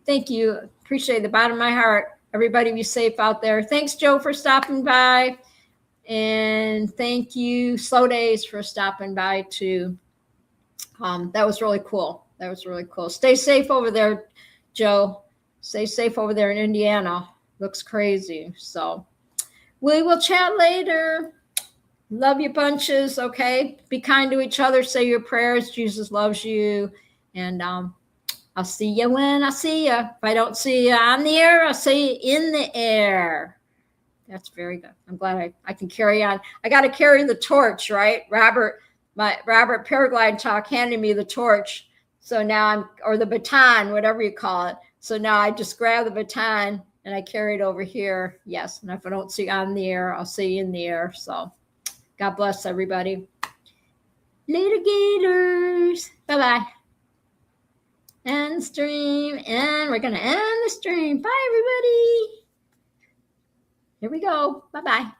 Thank you. Appreciate the bottom of my heart. Everybody be safe out there. Thanks, Joe, for stopping by. And thank you, Slow Days, for stopping by too. That was really cool. Stay safe over there, Joe. Stay safe over there in Indiana. Looks crazy. So we will chat later. Love you bunches. Okay. Be kind to each other. Say your prayers. Jesus loves you. And I'll see you when I see you. If I don't see you on the air, I'll see you in the air. That's very good. I'm glad I can carry on. I got to carry the torch, right? Robert Paraglide Talk handed me the torch. So now or the baton, whatever you call it. So now I just grab the baton and I carry it over here. Yes. And if I don't see you on the air, I'll see you in the air. So God bless everybody. Later, Gators. Bye-bye. End stream. And we're going to end the stream. Bye, everybody. Here we go. Bye-bye.